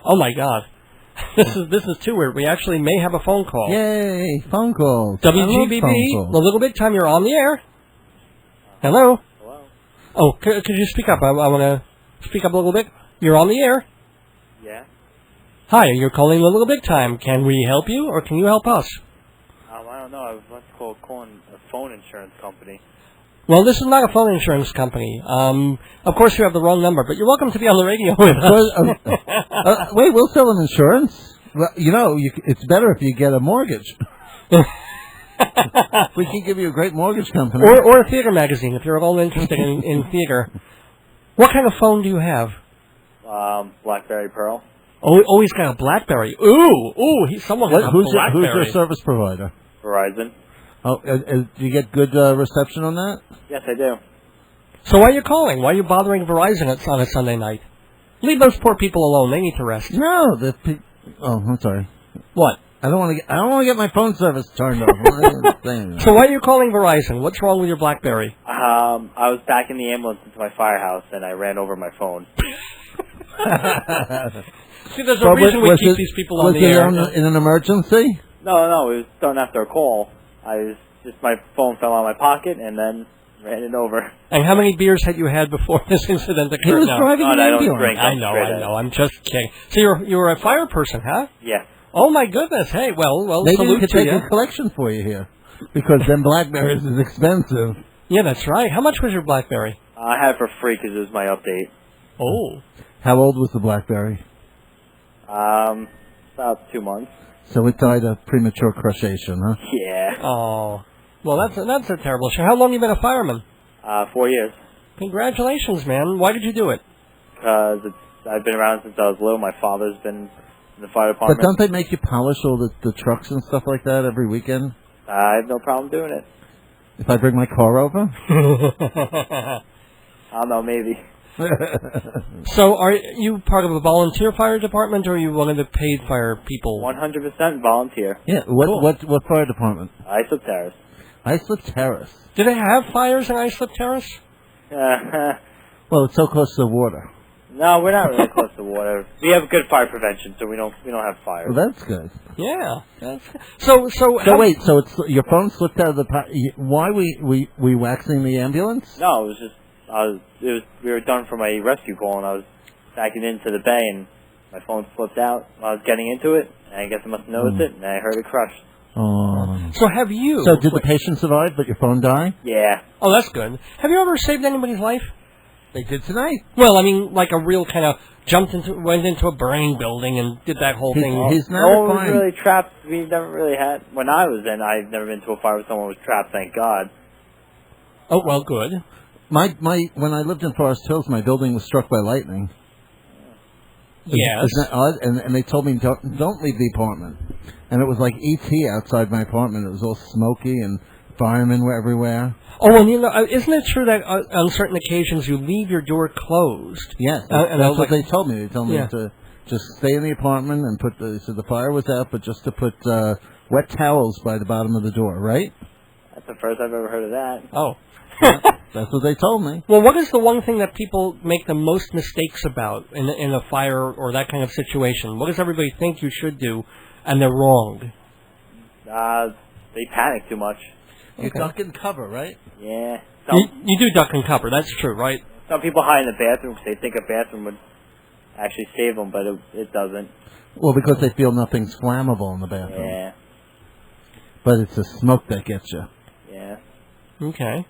Oh my God. This is too weird. We actually may have a phone call. Yay, phone calls. WGBB, a little bit time, you're on the air. Hello? Hello? Oh, could you speak up? I want to speak up a little bit. You're on the air. Yeah? Hi, you're calling a little big time. Can we help you, or can you help us? I don't know. I was calling a phone insurance company. Well, this is not a phone insurance company. Of course, you have the wrong number, but you're welcome to be on the radio with us. Wait, we'll sell an insurance? Well, it's better if you get a mortgage. We can give you a great mortgage company. Or a theater magazine, if you're at all interested in theater. What kind of phone do you have? BlackBerry Pearl. Oh, he's got a BlackBerry. Someone has a Who's BlackBerry. your service provider? Verizon. Oh, do you get good reception on that? Yes, I do. So why are you calling? Why are you bothering Verizon on a Sunday night? Leave those poor people alone. They need to rest. No, I'm sorry. What? I don't want to get my phone service turned off. So why are you calling Verizon? What's wrong with your BlackBerry? I was back in the ambulance into my firehouse, and I ran over my phone. See, there's a reason we keep these people on the air. Was it in an emergency? No, it was done after a call. My phone fell out of my pocket, and then ran it over. And how many beers had you had before this incident occurred? He was driving an ambulance. I don't drink. I know. I'm just kidding. So you were a fire person, huh? Yes. Oh my goodness! Hey, well, maybe salute we could to take you. a collection for you here, because then BlackBerries is expensive. Yeah, that's right. How much was your BlackBerry? I had it for free because it was my update. Oh. How old was the BlackBerry? About 2 months. So it died of premature crushation, huh? Yeah. Oh. Well, that's a terrible shame. How long have you been a fireman? 4 years. Congratulations, man. Why did you do it? Because I've been around since I was little. My father's been in the fire department. But don't they make you polish all the trucks and stuff like that every weekend? I have no problem doing it. If I bring my car over? I don't know, maybe. So are you part of a volunteer fire department, or are you one of the paid fire people? 100% volunteer. Yeah, what fire department? Islip Terrace. Islip Terrace. Do they have fires in Islip Terrace? Well, it's so close to the water. No, we're not really close to water. We have good fire prevention, so we don't have fires. Well, that's good. Yeah. So wait, so it's your phone slipped out of the why we waxing the ambulance? No, it was just we were done for my rescue call, and I was backing into the bay, and my phone slipped out while I was getting into it, and I guess I must have noticed it, and I heard it crush. Oh. So have you? So did the patient survive, but your phone die? Yeah. Oh, that's good. Have you ever saved anybody's life? They did tonight. Well, I mean, like a real kind of went into a burning building and did that whole thing. He's no one was really trapped. We never really had. When I was in, I've never been to a fire where someone was trapped. Thank God. Oh well, good. When I lived in Forest Hills, my building was struck by lightning. Yes. Isn't that odd? And they told me don't leave the apartment. And it was like E.T. outside my apartment. It was all smoky and firemen were everywhere. Oh, and isn't it true that on certain occasions you leave your door closed? Yes, that's what they told me. They told me to just stay in the apartment and they said the fire was out, but just to put wet towels by the bottom of the door, right? That's the first I've ever heard of that. Oh. That's what they told me. Well, what is the one thing that people make the most mistakes about in a fire or that kind of situation? What does everybody think you should do, and they're wrong? They panic too much. You duck and cover, right? Yeah. You do duck and cover. That's true, right? Some people hide in the bathroom because they think a bathroom would actually save them, but it doesn't. Well, because they feel nothing's flammable in the bathroom. Yeah. But it's the smoke that gets you. Yeah. Okay.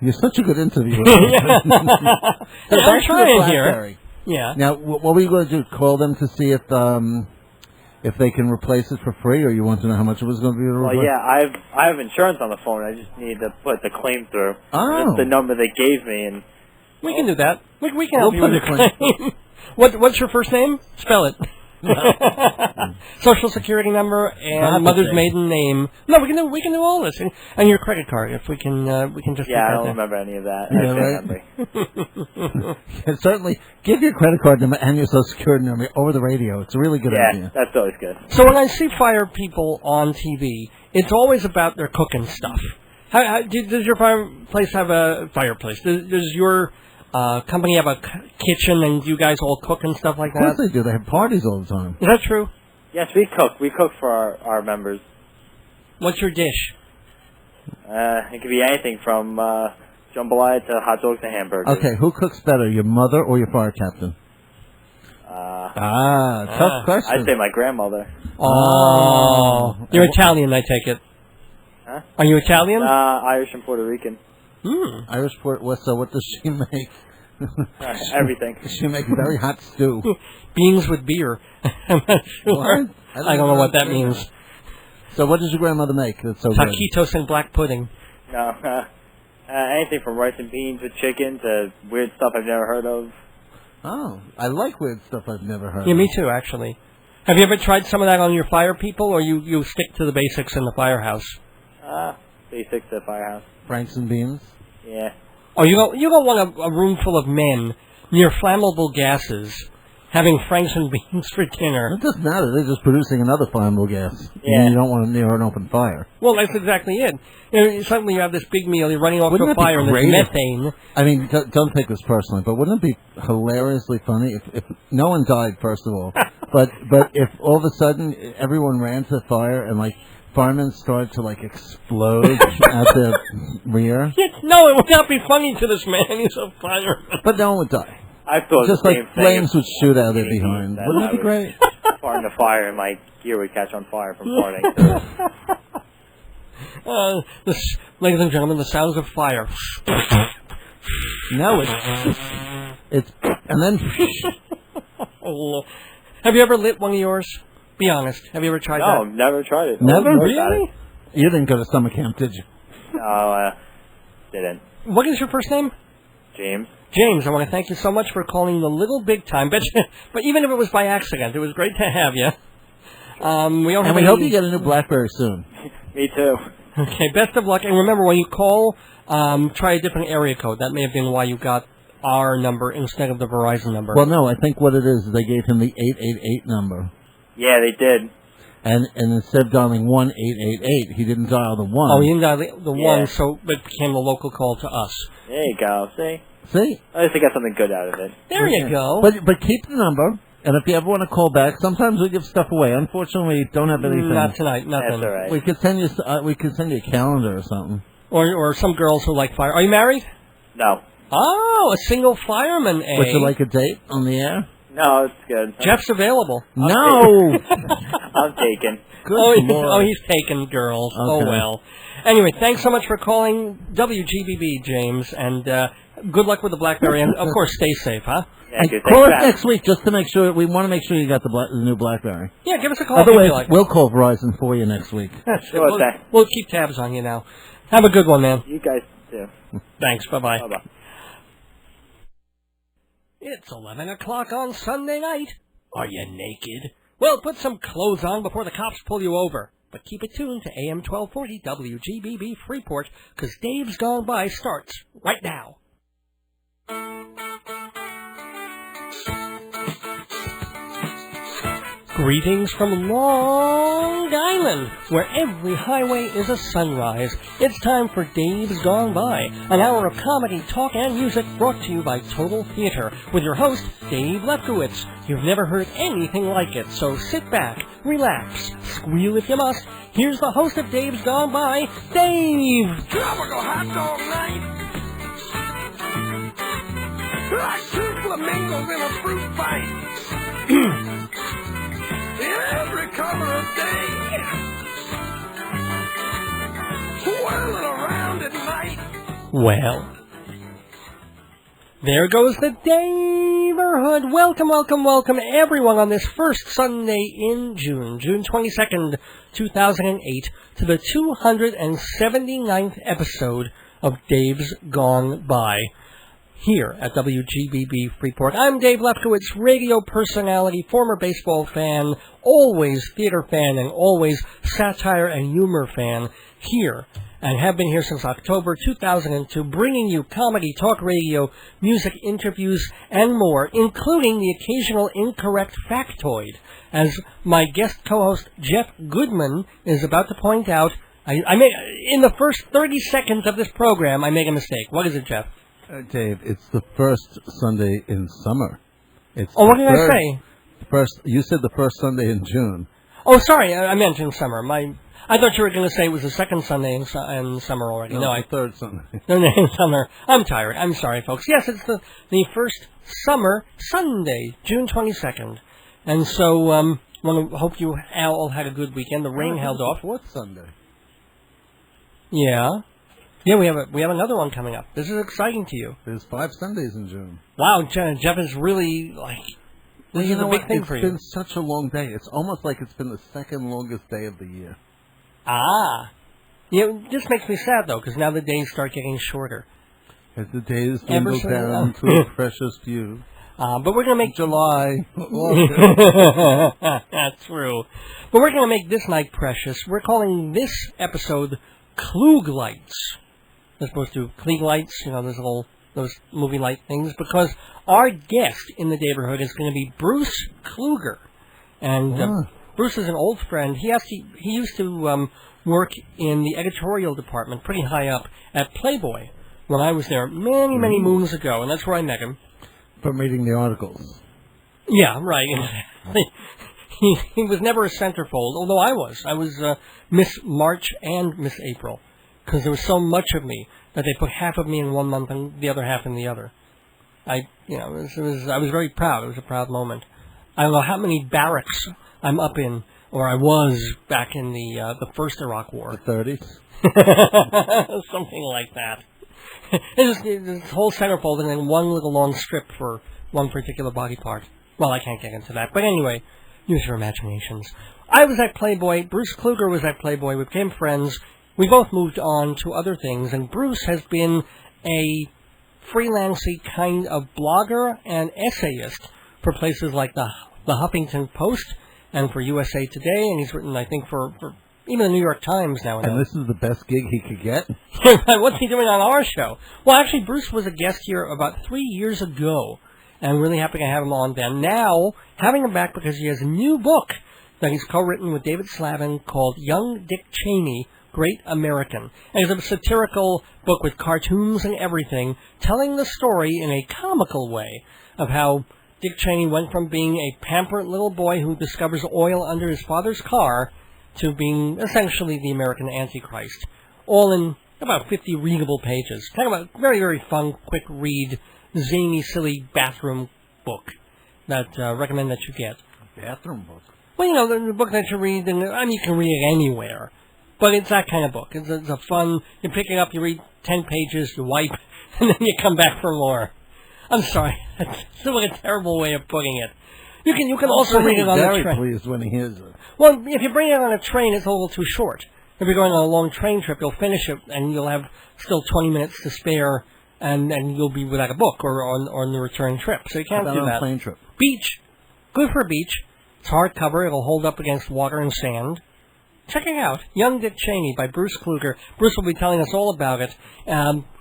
You're such a good interviewer. I'm trying here. Yeah. Now, what were you going to do? Call them to see if they can replace it for free, or you want to know how much it was going to be to replace? Well, yeah, I have insurance on the phone. I just need to put the claim through. Oh. That's the number they gave me, and we can do that. We can help you with your claim. What's your first name? Spell it. Social security number and mother's maiden name. No, we can do all this, and your credit card if we can just. Yeah, I don't remember any of that. Yeah, right. Certainly, give your credit card number and your social security number over the radio. It's a really good idea. Yeah, that's always good. So when I see fire people on TV, it's always about their cooking stuff. Does your fireplace have a fireplace? Does your company have a kitchen and you guys all cook and stuff like that? Of course they do. They have parties all the time. Is that true? Yes, we cook. We cook for our members. What's your dish? It could be anything from jambalaya to hot dogs to hamburgers. Okay, who cooks better, your mother or your fire captain? Tough question. I'd say my grandmother. Oh. You're Italian, I take it. Huh? Are you Italian? Irish and Puerto Rican. Irish so what does she make? Everything. She makes very hot stew. Beans with beer. I'm not sure. What? I don't know what that means. So what does your grandmother make that's so good? Taquitos and black pudding. No, anything from rice and beans with chicken to weird stuff I've never heard of. Oh, I like weird stuff I've never heard of. Yeah, me too, actually. Have you ever tried some of that on your fire people, or you stick to the basics in the firehouse? Basics to firehouse. Franks and beans? Yeah. Oh, you don't want a room full of men near flammable gases having Franks and beans for dinner. It doesn't matter. They're just producing another flammable gas. Yeah. And you don't want to near an open fire. Well, that's exactly it. Suddenly you have this big meal, you're running off to a fire, and there's methane. I mean, don't take this personally, but wouldn't it be hilariously funny if no one died, first of all, but if all of a sudden everyone ran to the fire and, like, firemen started to, like, explode at the rear? No, it would not be funny to this man. He's a fireman. But no one would die. I thought just the like same flames thing would shoot out of their behind. Wouldn't that be great? Fart in the fire and my gear would catch on fire from farting. Ladies and gentlemen, the sounds of fire. No, it's and then. Have you ever lit one of yours? Be honest. Have you ever tried that? No, never tried it. Never? Really? You didn't go to summer camp, did you? No, didn't. What is your first name? James. James, I want to thank you so much for calling the Little Big Time. But even if it was by accident, it was great to have you. We hope you get a new BlackBerry soon. Me too. Okay, best of luck. And remember, when you call, try a different area code. That may have been why you got our number instead of the Verizon number. Well, no, I think what it is they gave him the 888 number. Yeah, they did. And instead of dialing 1-888, he didn't dial the 1. Oh, he didn't dial the 1, so it became the local call to us. There you go. See? At least I got something good out of it. There you go. But keep the number, and if you ever want to call back, sometimes we give stuff away. Unfortunately, we don't have anything. Not tonight, nothing. That's all right. We could send you a calendar or something. Or some girls who like fire. Are you married? No. Oh, a single fireman, eh? Would you like a date on the air? No, it's good. Jeff's available. No! I'm taken. Oh, he's taken, girls. Okay. Oh, well. Anyway, thanks so much for calling WGBB, James, and good luck with the BlackBerry, and, of course, stay safe, huh? Yeah, and call us next week just to make sure. We want to make sure you got the new BlackBerry. Yeah, give us a call. Otherwise, we'll call Verizon for you next week. We'll keep tabs on you now. Have a good one, man. You guys too. Thanks. Bye-bye. Bye-bye. It's 11 o'clock on Sunday night. Are you naked? Well, put some clothes on before the cops pull you over. But keep it tuned to AM 1240 WGBB Freeport, because Dave's Gone By starts right now. Greetings from Long Island, where every highway is a sunrise. It's time for Dave's Gone By, an hour of comedy, talk, and music brought to you by Total Theater, with your host, Dave Lefkowitz. You've never heard anything like it, so sit back, relax, squeal if you must. Here's the host of Dave's Gone By, Dave! Tropical hot dog night! Like two flamingos in a fruit fight! Every color of day, swirling around at night. Well, there goes the neighborhood. Welcome, welcome, welcome, everyone, on this first Sunday in June 22nd, 2008, to the 279th episode of Dave's Gone By, here at WGBB Freeport. I'm Dave Lefkowitz, radio personality, former baseball fan, always theater fan, and always satire and humor fan, here, and have been here since October 2002, bringing you comedy, talk radio, music, interviews, and more, including the occasional incorrect factoid. As my guest co-host Jeff Goodman is about to point out, in the first 30 seconds of this program, I made a mistake. What is it, Jeff? Dave, it's the first Sunday in summer. It's what did I say? You said the first Sunday in June. Oh, sorry, I meant in summer. I thought you were going to say it was the second Sunday in summer already. No, the third Sunday. No, in summer. I'm tired. I'm sorry, folks. Yes, it's the first summer Sunday, June 22nd. And so, hope you all had a good weekend. The rain held off. Fourth Sunday. Yeah. Yeah, we have another one coming up. This is exciting to you. There's 5 Sundays in June. Wow, Jeff is really, this is a big thing for you. It's been such a long day. It's almost like it's been the second longest day of the year. Ah. Yeah, this makes me sad, though, because now the days start getting shorter. As the days dwindle down to a precious few. But we're going to make... July. That's true. But we're going to make this night precious. We're calling this episode KLUG Lights. As opposed to Klieg Lights, those movie light things, because our guest in the neighborhood is going to be Bruce Kluger. And Bruce is an old friend. He used to work in the editorial department, pretty high up, at Playboy when I was there many, many moons ago, and that's where I met him. From reading the articles. Yeah, right. He was never a centerfold, although I was. I was Miss March and Miss April, because there was so much of me that they put half of me in one month and the other half in the other. I was very proud. It was a proud moment. I don't know how many barracks I'm up in, or I was back in the first Iraq War. The 30s? Something like that. It's this whole centerfold and then one little long strip for one particular body part. Well, I can't get into that. But anyway, use your imaginations. I was at Playboy. Bruce Kluger was at Playboy. We became friends. We both moved on to other things. And Bruce has been a freelancey kind of blogger and essayist for places like the Huffington Post and for USA Today. And he's written, I think, for even the New York Times now. And this is the best gig he could get? What's he doing on our show? Well, actually, Bruce was a guest here about 3 years ago. And I'm really happy to have him on then. Now, having him back because he has a new book that he's co-written with David Slavin called Young Dick Cheney, Great American. And it's a satirical book with cartoons and everything, telling the story in a comical way of how Dick Cheney went from being a pampered little boy who discovers oil under his father's car to being essentially the American Antichrist. All in about 50 readable pages. Kind of a very, very fun, quick read, zany, silly bathroom book that recommend that you get. Bathroom book? Well, the book that you read, and you can read it anywhere. But it's that kind of book. It's a fun, you pick it up, you read 10 pages, you wipe, and then you come back for more. I'm sorry. That's still a terrible way of putting it. You can also read it on the train. Very pleased when he hears it. Well, if you bring it on a train, it's a little too short. If you're going on a long train trip, you'll finish it, and you'll have still 20 minutes to spare, and you'll be without a book or on the return trip. So you can't do that. On a plane trip? Beach. Good for a beach. It's hardcover. It'll hold up against water and sand. Check it out. Young Dick Cheney by Bruce Kluger. Bruce will be telling us all about it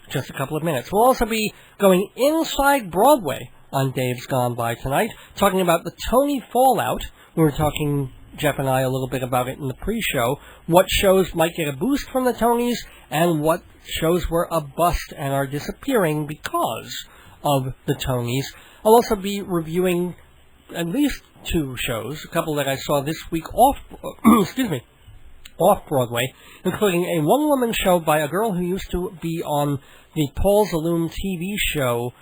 just a couple of minutes. We'll also be going inside Broadway on Dave's Gone By tonight, talking about the Tony fallout. We were talking, Jeff and I, a little bit about it in the pre-show. What shows might get a boost from the Tonys, and what shows were a bust and are disappearing because of the Tonys. I'll also be reviewing at least 2 shows, a couple that I saw this week off-Broadway, including a one-woman show by a girl who used to be on the Paul Zaloom TV show,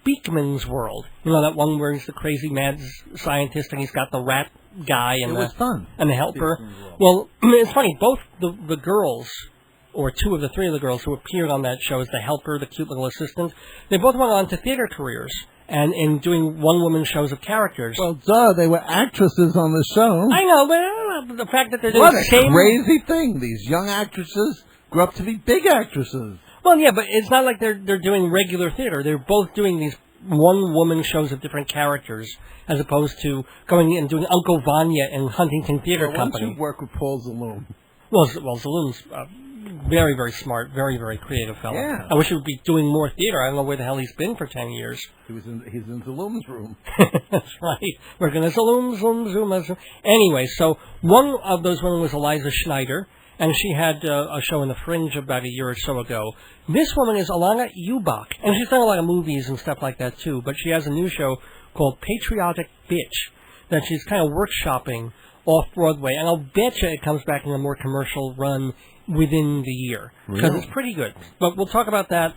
Beekman's World. You know, that one where he's the crazy mad scientist and he's got the rat guy and the helper. Well, it's funny, both the girls, or 2 of the 3 of the girls who appeared on that show as the helper, the cute little assistant, they both went on to theater careers. And in doing one-woman shows of characters. Well, they were actresses on the show. I know, but the fact that they're doing the same... What a crazy thing. These young actresses grew up to be big actresses. Well, yeah, but it's not like they're doing regular theater. They're both doing these one-woman shows of different characters, as opposed to going and doing Uncle Vanya in Huntington Theater Company. Why don't you work with Paul Zaloom? Well, Zaloom's very, very smart, very, very creative fellow. Yeah. I wish he would be doing more theater. I don't know where the hell he's been for 10 years. He's in Zaloom's room. That's right. We're going to Zaloom. Anyway, so one of those women was Eliza Schneider, and she had a show in the Fringe about a year or so ago. This woman is Alana Ubach, and she's done a lot of movies and stuff like that too, but she has a new show called Patriotic Bitch that she's kind of workshopping off-Broadway, and I'll bet you it comes back in a more commercial run within the year, because it's pretty good. But we'll talk about that,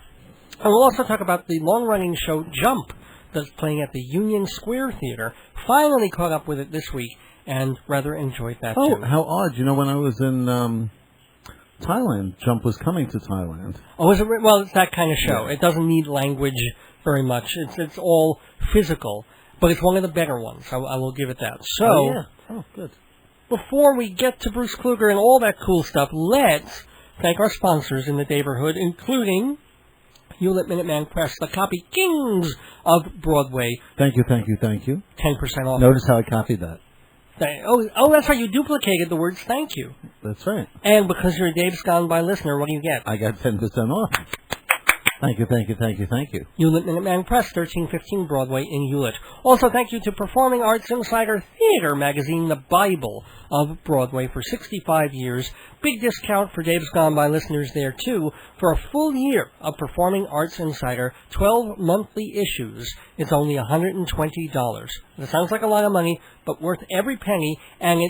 and we'll also talk about the long-running show Jump that's playing at the Union Square Theater. Finally caught up with it this week, and rather enjoyed that too. Oh, how odd. You know, when I was in Thailand, Jump was coming to Thailand. Oh, is it? Well, it's that kind of show. It doesn't need language very much. It's all physical, but it's one of the better ones. I will give it that. So, good. Before we get to Bruce Kluger and all that cool stuff, let's thank our sponsors in the neighborhood, including Hewlett Minuteman Press, the copy kings of Broadway. Thank you. 10% off. Notice how I copied that. Oh, that's right. You duplicated the words thank you. That's right. And because you're a Dave's Gone By listener, what do you get? I got 10% off. Thank you. Hewlett Minuteman Press, 1315 Broadway in Hewlett. Also, thank you to Performing Arts Insider Theater magazine, the Bible of Broadway, for 65 years. Big discount for Dave's Gone By listeners there, too. For a full year of Performing Arts Insider, 12 monthly issues, it's only $120. It sounds like a lot of money, but worth every penny, and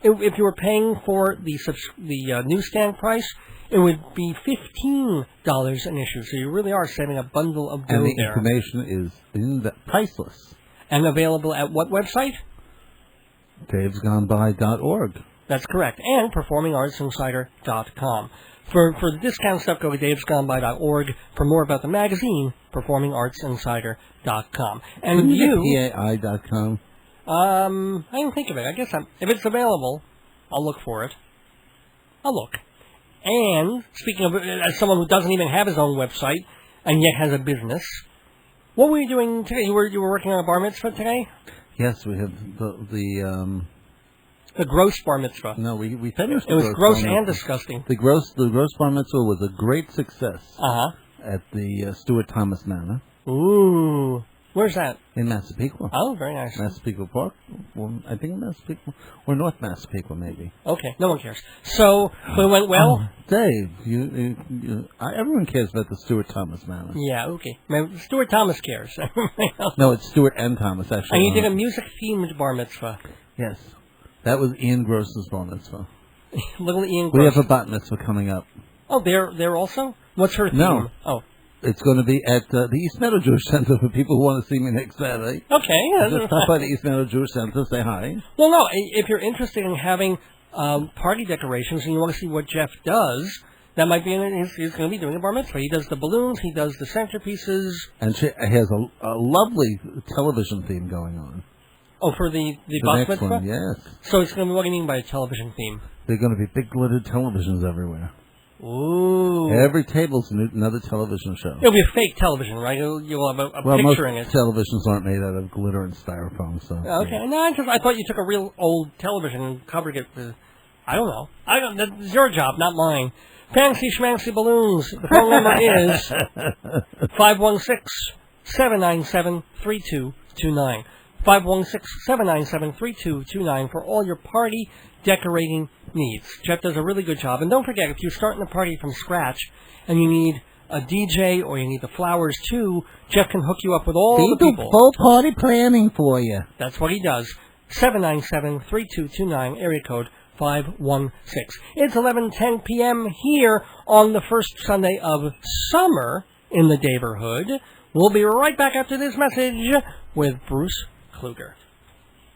if you were paying for the newsstand price, it would be $15 an issue. So you really are saving a bundle of dough there. And the information is priceless. And available at what website? davesgoneby.org. That's correct. And performingartsinsider.com. For the discount stuff, go to davesgoneby.org. For more about the magazine, performingartsinsider.com. And PAI.com. I didn't think of it. I guess if it's available, I'll look for it. I'll look. And, speaking of, as someone who doesn't even have his own website, and yet has a business, what were you doing today? You were working on a bar mitzvah today? Yes, we have the gross bar mitzvah. No, we finished it. It was gross and disgusting. The gross bar mitzvah was a great success. At the Stuart Thomas Manor. Ooh. Where's that? In Massapequa. Oh, very nice. Massapequa Park. Well, I think Massapequa. Or North Massapequa, maybe. Okay, no one cares. So, it went well? Dave, everyone cares about the Stuart Thomas Manor. Yeah, okay. Stuart Thomas cares. No, it's Stuart and Thomas, actually. And you did a music-themed bar mitzvah. Yes. That was Ian Gross's bar mitzvah. Little Ian Gross. We have a bat mitzvah coming up. Oh, they're also? What's her theme? No. Oh. It's going to be at the East Meadow Jewish Center for people who want to see me next Saturday. Okay. Just stop by the East Meadow Jewish Center, say hi. Well, no, if you're interested in having party decorations and you want to see what Jeff does, that might be he's going to be doing a bar mitzvah. He does the balloons, he does the centerpieces. And she has a lovely television theme going on. Oh, for the bar mitzvah? One, yes. So it's going to be, what do you mean by a television theme? They're going to be big glittered televisions everywhere. Ooh. Every table's another television show. It'll be a fake television, right? You'll have a picture in it. Most televisions aren't made out of glitter and styrofoam, so... Okay, yeah. No, I thought you took a real old television and covered it with... I don't know. That's your job, not mine. Fancy Schmancy Balloons. The phone number is 516-797-3229. 516-797-3229 for all your party decorating needs. Jeff does a really good job. And don't forget, if you're starting a party from scratch and you need a DJ or you need the flowers too, Jeff can hook you up with all the people. Full party planning for you. That's what he does. 797-3229, area code 516. It's 11:10 p.m. here on the first Sunday of summer in the neighborhood. We'll be right back after this message with Bruce Kluger.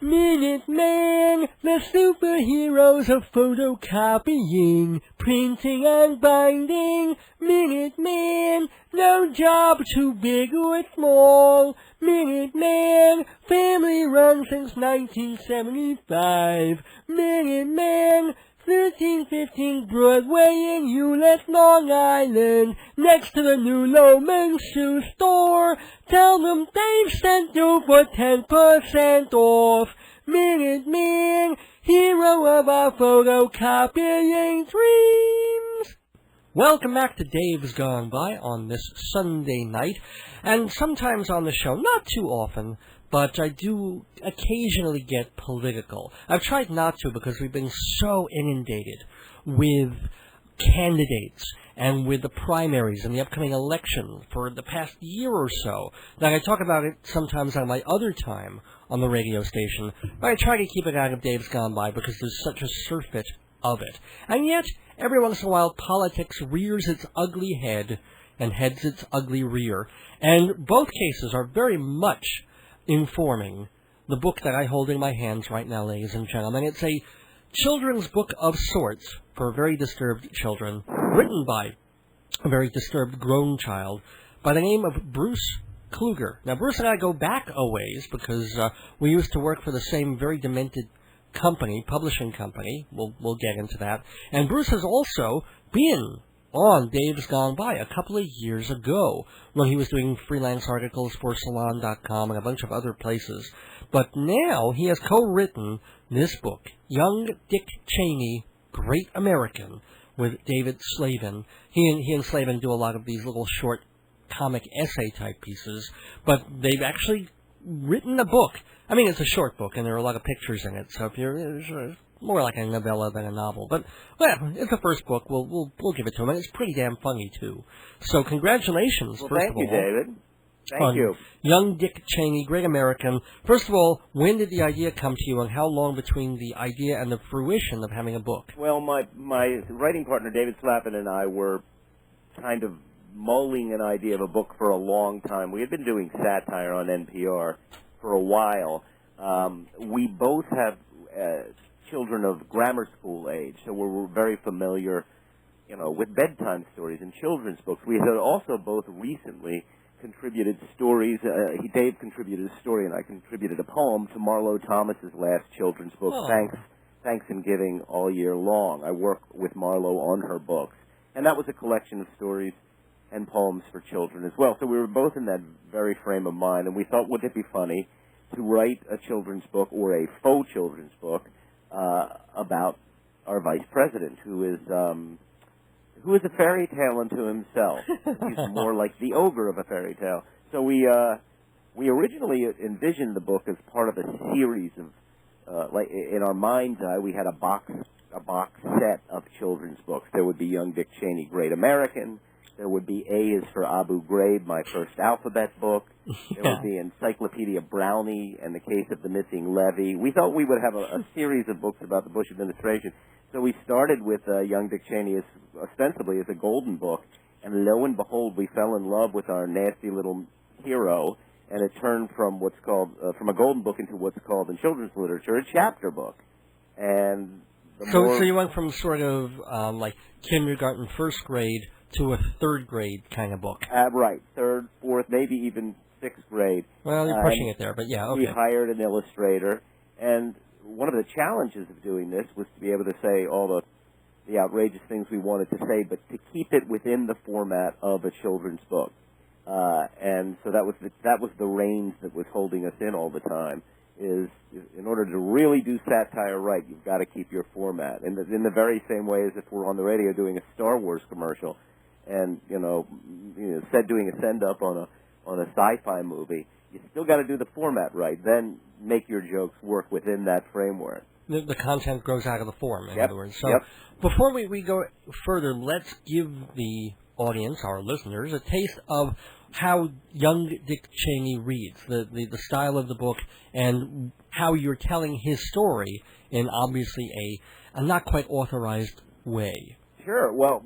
Minuteman, the superheroes of photocopying, printing and binding. Minuteman, no job too big or small. Minuteman, family run since 1975. Minuteman, 1315 Broadway in Hewlett, Long Island, next to the new Loman Shoe Store. Tell them Dave sent you for 10% off. Minuteman, hero of our photocopying dreams. Welcome back to Dave's Gone By on this Sunday night. And sometimes on the show, not too often, but I do occasionally get political. I've tried not to because we've been so inundated with candidates and with the primaries and the upcoming election for the past year or so that I talk about it sometimes on my other time on the radio station, but I try to keep it out of Dave's Gone By because there's such a surfeit of it. And yet, every once in a while, politics rears its ugly head and heads its ugly rear, and both cases are very much informing the book that I hold in my hands right now, ladies and gentlemen. It's a children's book of sorts for very disturbed children, written by a very disturbed grown child by the name of Bruce Kluger. Now, Bruce and I go back a ways because we used to work for the same very demented company, publishing company. We'll get into that. And Bruce has also been on Dave's Gone By a couple of years ago when he was doing freelance articles for Salon.com and a bunch of other places. But now he has co-written this book, Young Dick Cheney, Great American, with David Slavin. He and Slavin do a lot of these little short comic essay-type pieces, but they've actually written a book. I mean, it's a short book, and there are a lot of pictures in it, so if you're it's more like a novella than a novel. But, well, it's the first book. We'll give it to him, and it's pretty damn funny, too. So congratulations, well, first thank of all. you, David. Thank you. Young Dick Cheney, Great American. First of all, when did the idea come to you, and how long between the idea and the fruition of having a book? Well, my writing partner, David Slavin, and I were kind of mulling an idea of a book for a long time. We had been doing satire on NPR for a while. We both have children of grammar school age, so we're very familiar, with bedtime stories and children's books. We had also both recently contributed stories. Dave contributed a story, and I contributed a poem to Marlo Thomas's last children's book, Thanks and Giving All Year Long. I work with Marlo on her books, and that was a collection of stories and poems for children as well. So we were both in that very frame of mind, and we thought, would it be funny to write a children's book or a faux children's book about our vice president, who is a fairy tale unto himself. He's more like the ogre of a fairy tale. So we originally envisioned the book as part of a series of, like in our mind's eye, we had a box set of children's books. There would be Young Dick Cheney, Great American. There would be A is for Abu Ghraib, my first alphabet book. There would be Encyclopedia Brownie and the Case of the Missing Levy. We thought we would have a series of books about the Bush administration. So we started with Young Dick Cheney ostensibly as a golden book, and lo and behold, we fell in love with our nasty little hero, and it turned from what's called from a golden book into what's called in children's literature a chapter book. And so you went from sort of like kindergarten, first grade to a third grade kind of book. Right, third, fourth, maybe even sixth grade. Well, you're pushing it there, but yeah, okay. We hired an illustrator, and one of the challenges of doing this was to be able to say all the outrageous things we wanted to say, but to keep it within the format of a children's book. And so that was the reins that was holding us in all the time. Is in order to really do satire right, you've got to keep your format. And in the very same way as if we're on the radio doing a Star Wars commercial, and doing a send up on a sci-fi movie, you still got to do the format right. Then make your jokes work within that framework. The content grows out of the form, in other words. So Yep. Before we go further, let's give the audience, our listeners, a taste of how young Dick Cheney reads, the style of the book, and how you're telling his story in obviously a not quite authorized way. Sure. Well,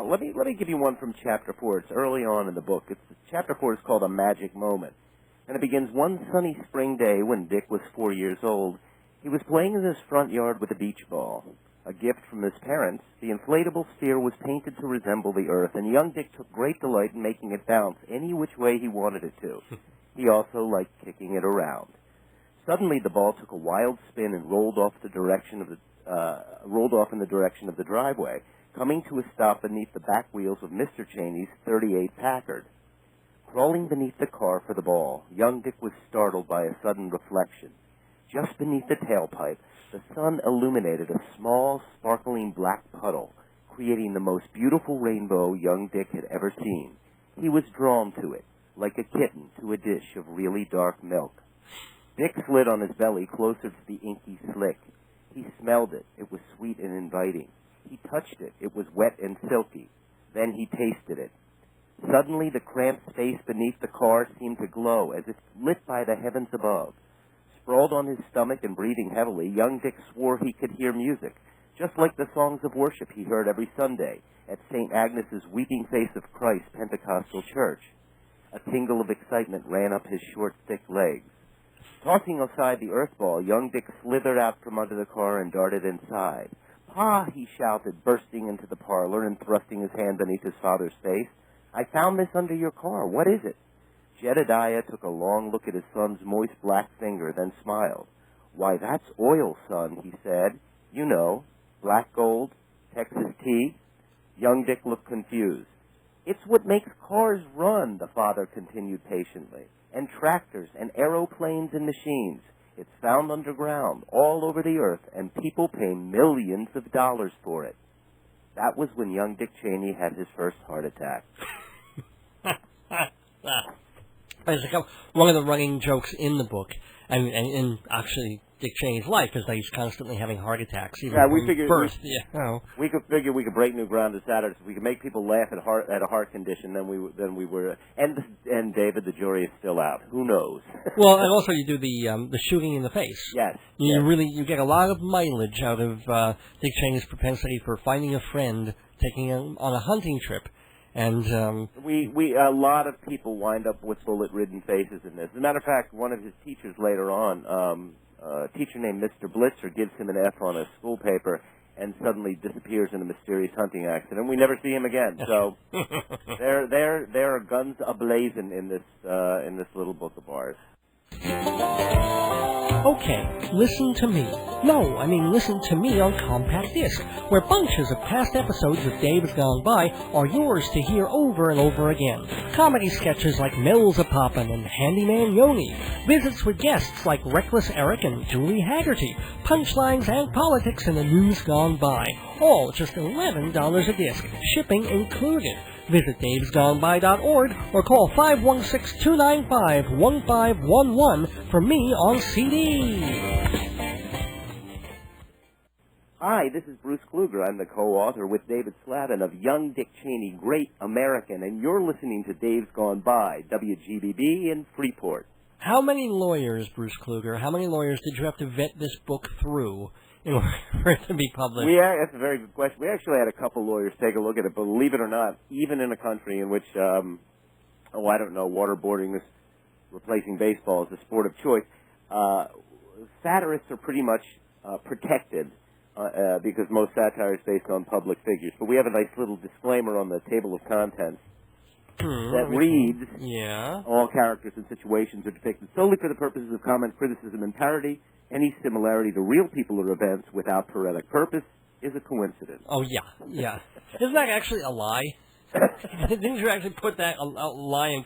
let me give you one from Chapter 4. It's early on in the book. Chapter 4 is called A Magic Moment. And it begins, one sunny spring day when Dick was 4 years old. He was playing in his front yard with a beach ball. A gift from his parents, the inflatable sphere was painted to resemble the Earth, and young Dick took great delight in making it bounce any which way he wanted it to. He also liked kicking it around. Suddenly, the ball took a wild spin and rolled off in the direction of the driveway, coming to a stop beneath the back wheels of Mr. Cheney's '38 Packard. Crawling beneath the car for the ball, young Dick was startled by a sudden reflection. Just beneath the tailpipe, the sun illuminated a small, sparkling black puddle, creating the most beautiful rainbow young Dick had ever seen. He was drawn to it, like a kitten to a dish of really dark milk. Dick slid on his belly closer to the inky slick. He smelled it. It was sweet and inviting. He touched it. It was wet and silky. Then he tasted it. Suddenly, the cramped space beneath the car seemed to glow as if lit by the heavens above. Sprawled on his stomach and breathing heavily, young Dick swore he could hear music, just like the songs of worship he heard every Sunday at St. Agnes's Weeping Face of Christ Pentecostal Church. A tingle of excitement ran up his short, thick legs. Tossing aside the earth ball, young Dick slithered out from under the car and darted inside. "Pa," he shouted, bursting into the parlor and thrusting his hand beneath his father's face. "I found this under your car. What is it?" Jedediah took a long look at his son's moist black finger, then smiled. "Why, that's oil, son," he said. "You know, black gold, Texas tea." Young Dick looked confused. "It's what makes cars run," the father continued patiently, "and tractors and aeroplanes and machines. It's found underground, all over the earth, and people pay millions of dollars for it." That was when young Dick Cheney had his first heart attack. It's like one of the running jokes in the book, and in actually Dick Cheney's life, is that he's constantly having heart attacks. Even we figured birth. We could figure we could break new ground as satirists. If we could make people laugh at a heart condition, then we were. And David, the jury is still out. Who knows? Well, and also you do the shooting in the face. Yes. You get a lot of mileage out of Dick Cheney's propensity for finding a friend, taking him on a hunting trip. And a lot of people wind up with bullet-ridden faces in this. As a matter of fact, one of his teachers later on, a teacher named Mr. Blitzer, gives him an F on a school paper and suddenly disappears in a mysterious hunting accident. We never see him again. So there are guns ablazing in this little book of ours. Okay, listen to me. No, I mean listen to me on compact disc, where bunches of past episodes of Days Gone By are yours to hear over and over again. Comedy sketches like Mel's A-Poppin' and Handyman Yoni, visits with guests like Reckless Eric and Julie Haggerty, punchlines and politics in the news gone by, all just $11 a disc, shipping included. Visit davesgoneby.org or call 516-295-1511 for me on CD. Hi, this is Bruce Kluger. I'm the co-author with David Slavin of Young Dick Cheney, Great American, and you're listening to Days Gone By, WGBB in Freeport. How many lawyers, Bruce Kluger, how many lawyers did you have to vet this book through in order for it to be published? That's a very good question. We actually had a couple lawyers take a look at it, but believe it or not, even in a country in which, waterboarding is replacing baseball as a sport of choice, satirists are pretty much protected because most satire is based on public figures. But we have a nice little disclaimer on the table of contents that reads, all characters and situations are depicted solely for the purposes of comment, criticism, and parody. Any similarity to real people or events without poetic purpose is a coincidence. Oh, yeah. Isn't that actually a lie? Didn't you actually put that a lie in?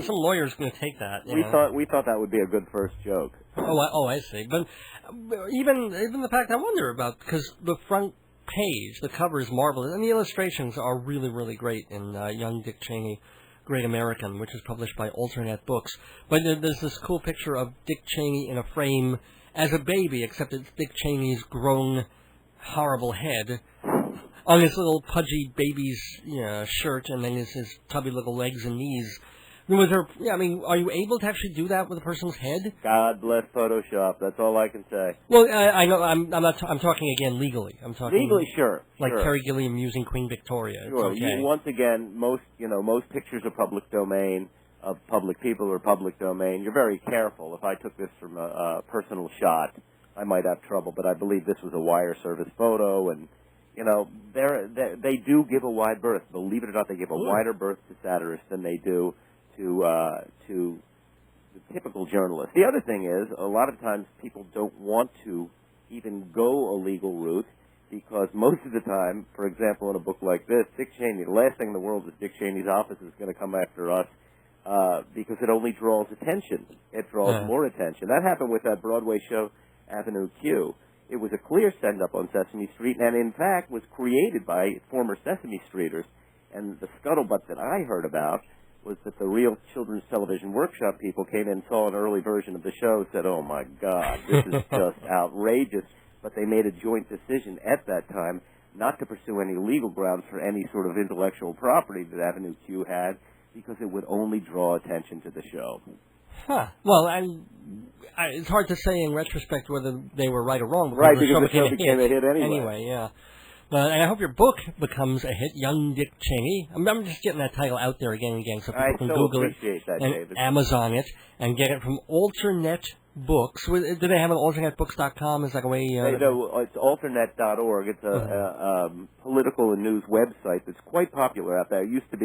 Some lawyer's going to take that. We thought that would be a good first joke. I see. But even the fact I wonder about, because the front page, the cover is marvelous, and the illustrations are really, really great in Young Dick Cheney, Great American, which is published by Alternate Books. But there's this cool picture of Dick Cheney in a frame as a baby, except it's Dick Cheney's grown, horrible head on his little pudgy baby's shirt, and then his tubby little legs and knees. Are you able to actually do that with a person's head? God bless Photoshop. That's all I can say. Well, I know. I'm not. I'm talking again legally. I'm talking legally, sure. Like Terry Gilliam using Queen Victoria. Sure. It's okay. Once again, most pictures are public domain of public people are public domain. You're very careful. If I took this from a personal shot, I might have trouble. But I believe this was a wire service photo, and they do give a wide berth. Believe it or not, they give a wider berth to satirists than they do to the typical journalist. The other thing is, a lot of times people don't want to even go a legal route because most of the time, for example, in a book like this, Dick Cheney, the last thing in the world is Dick Cheney's office is going to come after us because it only draws attention. It draws more attention. That happened with that Broadway show, Avenue Q. It was a clear send-up on Sesame Street, and in fact was created by former Sesame Streeters. And the scuttlebutt that I heard about was that the real Children's Television Workshop people came in, saw an early version of the show, said, "Oh my God, this is just outrageous." But they made a joint decision at that time not to pursue any legal grounds for any sort of intellectual property that Avenue Q had, because it would only draw attention to the show. Huh. Well, it's hard to say in retrospect whether they were right or wrong. Right, because the show became a hit anyway. Anyway, yeah. And I hope your book becomes a hit, Young Dick Cheney. I'm just getting that title out there again and again so people can Google it that, and David. Amazon it and get it from Alternate Books. Do they have an alternatebooks.com? Is that a way? It's alternate.org. It's a political and news website that's quite popular out there. It used to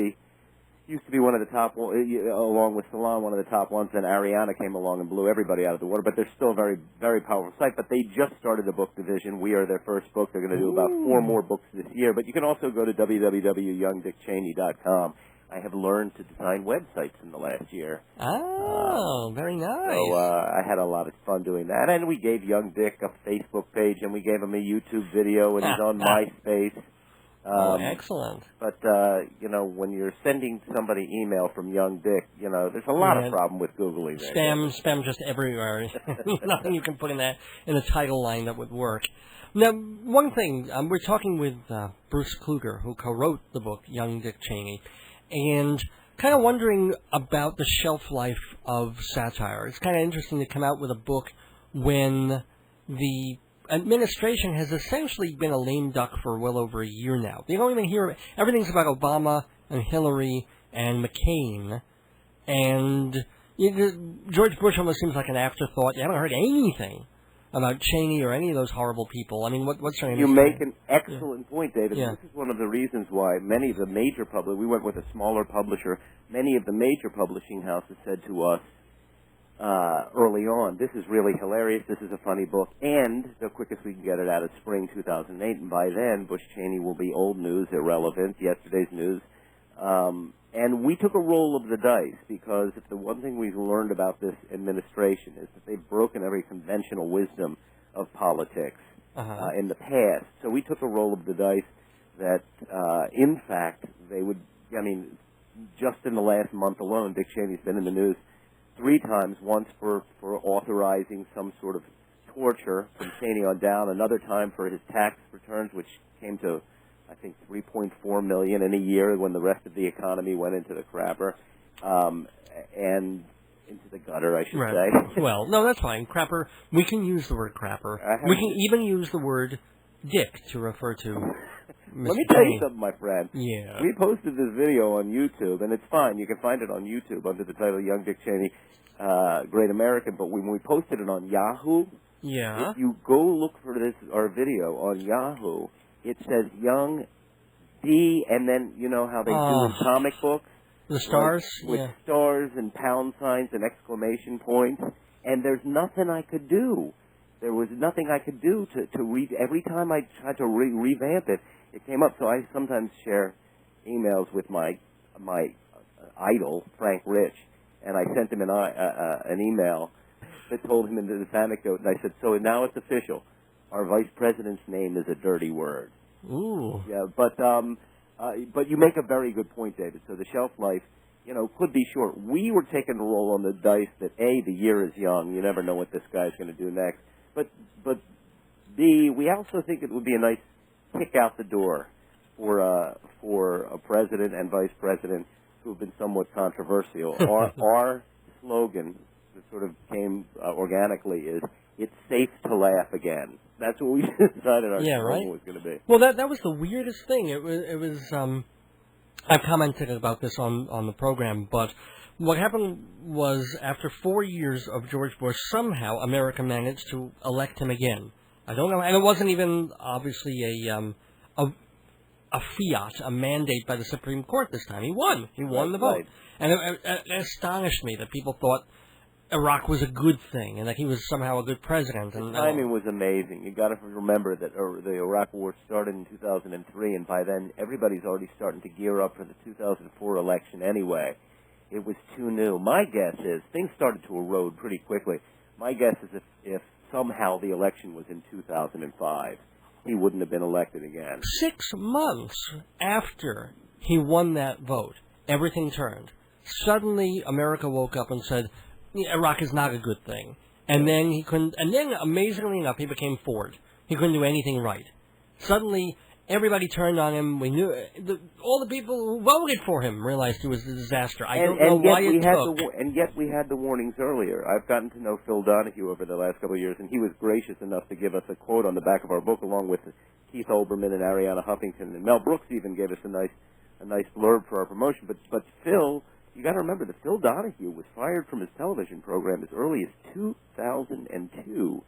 be one of the top, along with Salon, one of the top ones. Then Ariana came along and blew everybody out of the water. But they're still a very, very powerful site. But they just started a book division. We are their first book. They're going to do about 4 more books this year. But you can also go to www.youngdickcheney.com. I have learned to design websites in the last year. Oh, very nice. So I had a lot of fun doing that. And we gave Young Dick a Facebook page, and we gave him a YouTube video, and he's on MySpace. Excellent. But, when you're sending somebody email from Young Dick, there's a lot of problem with Googling that. Spam just everywhere. Nothing you can put in the title line that would work. Now, one thing, we're talking with Bruce Kluger, who co-wrote the book, Young Dick Cheney, and kind of wondering about the shelf life of satire. It's kind of interesting to come out with a book when the administration has essentially been a lame duck for well over a year now. You don't even hear everything's about Obama and Hillary and McCain, and George Bush almost seems like an afterthought. You haven't heard anything about Cheney or any of those horrible people. I mean, what's your name? You make an excellent point, David. Yeah. This is one of the reasons why many of the major we went with a smaller publisher. Many of the major publishing houses said to us early on, "This is really hilarious. This is a funny book, and the quickest we can get it out is spring 2008. And by then, Bush Cheney will be old news, irrelevant, yesterday's news." And we took a roll of the dice, because if the one thing we've learned about this administration is that they've broken every conventional wisdom of politics in the past. So we took a roll of the dice that, in fact, they would, just in the last month alone, Dick Cheney's been in the news 3 times, once for authorizing some sort of torture from Cheney on down, another time for his tax returns, which came to, I think, $3.4 million in a year when the rest of the economy went into the crapper, and into the gutter, I should say. Well, no, that's fine. Crapper, we can use the word crapper. We can even use the word dick to refer to Mr. Let me tell you something, my friend. Yeah. We posted this video on YouTube, and it's fine. You can find it on YouTube under the title Young Dick Cheney, Great American. But when we posted it on Yahoo, if you go look for our video on Yahoo, it says Young D, and then you know how they do in comic books? The stars? With stars and pound signs and exclamation points. And there's nothing I could do. There was nothing I could do to read. Every time I tried to revamp it, it came up. So I sometimes share emails with my idol, Frank Rich, and I sent him an email that told him this anecdote, and I said, "So now it's official. Our vice president's name is a dirty word." Ooh. Yeah, but you make a very good point, David. So the shelf life, could be short. We were taking a roll on the dice that A, the year is young. You never know what this guy's going to do next. But B, we also think it would be a nice kick out the door for a president and vice president who have been somewhat controversial. Our slogan that sort of came organically is, "It's safe to laugh again." That's what we decided our slogan was going to be. Well, that was the weirdest thing. It was I've commented about this on the program, but what happened was after 4 years of George Bush, somehow America managed to elect him again. I don't know, and it wasn't even obviously a fiat, a mandate by the Supreme Court this time. He won. He won the vote. And it astonished me that people thought Iraq was a good thing and that he was somehow a good president. And the timing was amazing. You got to remember that the Iraq War started in 2003, and by then everybody's already starting to gear up for the 2004 election anyway. It was too new. My guess is things started to erode pretty quickly. My guess is if somehow the election was in 2005, he wouldn't have been elected again. 6 months after he won that vote, everything turned. Suddenly, America woke up and said, Iraq is not a good thing. And then he couldn't. And then, amazingly enough, he became Ford. He couldn't do anything right. Suddenly, everybody turned on him. We knew all the people who voted for him realized it was a disaster. I don't know why it took. And yet we had the warnings earlier. I've gotten to know Phil Donahue over the last couple of years, and he was gracious enough to give us a quote on the back of our book, along with Keith Olbermann and Ariana Huffington, and Mel Brooks even gave us a nice blurb for our promotion. But Phil, you got to remember that Phil Donahue was fired from his television program as early as 2002,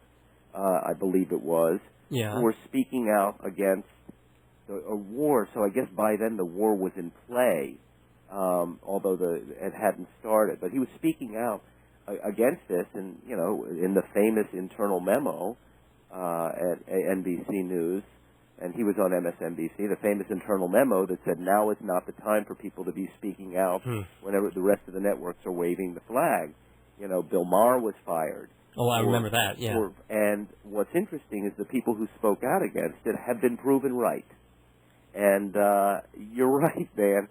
I believe it was, for speaking out against a war. So I guess by then the war was in play, although it hadn't started. But he was speaking out against this, and in the famous internal memo at NBC News, and he was on MSNBC, the famous internal memo that said, now is not the time for people to be speaking out whenever the rest of the networks are waving the flag. Bill Maher was fired. Oh, I remember that, yeah. And what's interesting is the people who spoke out against it have been proven right. And you're right, man.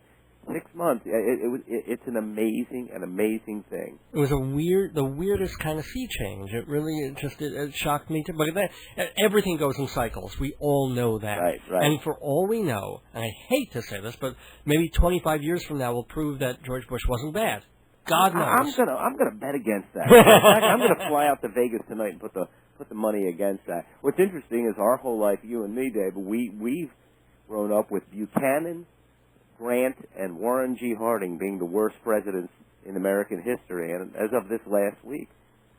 6 months. It's an amazing thing. It was the weirdest kind of sea change. It really, it shocked me too. But everything goes in cycles. We all know that. Right. And for all we know, and I hate to say this, but maybe 25 years from now will prove that George Bush wasn't bad. God knows. I'm gonna bet against that. In fact, I'm gonna fly out to Vegas tonight and put the money against that. What's interesting is our whole life, you and me, Dave, we've grown up with Buchanan, Grant, and Warren G. Harding being the worst presidents in American history. And as of this last week,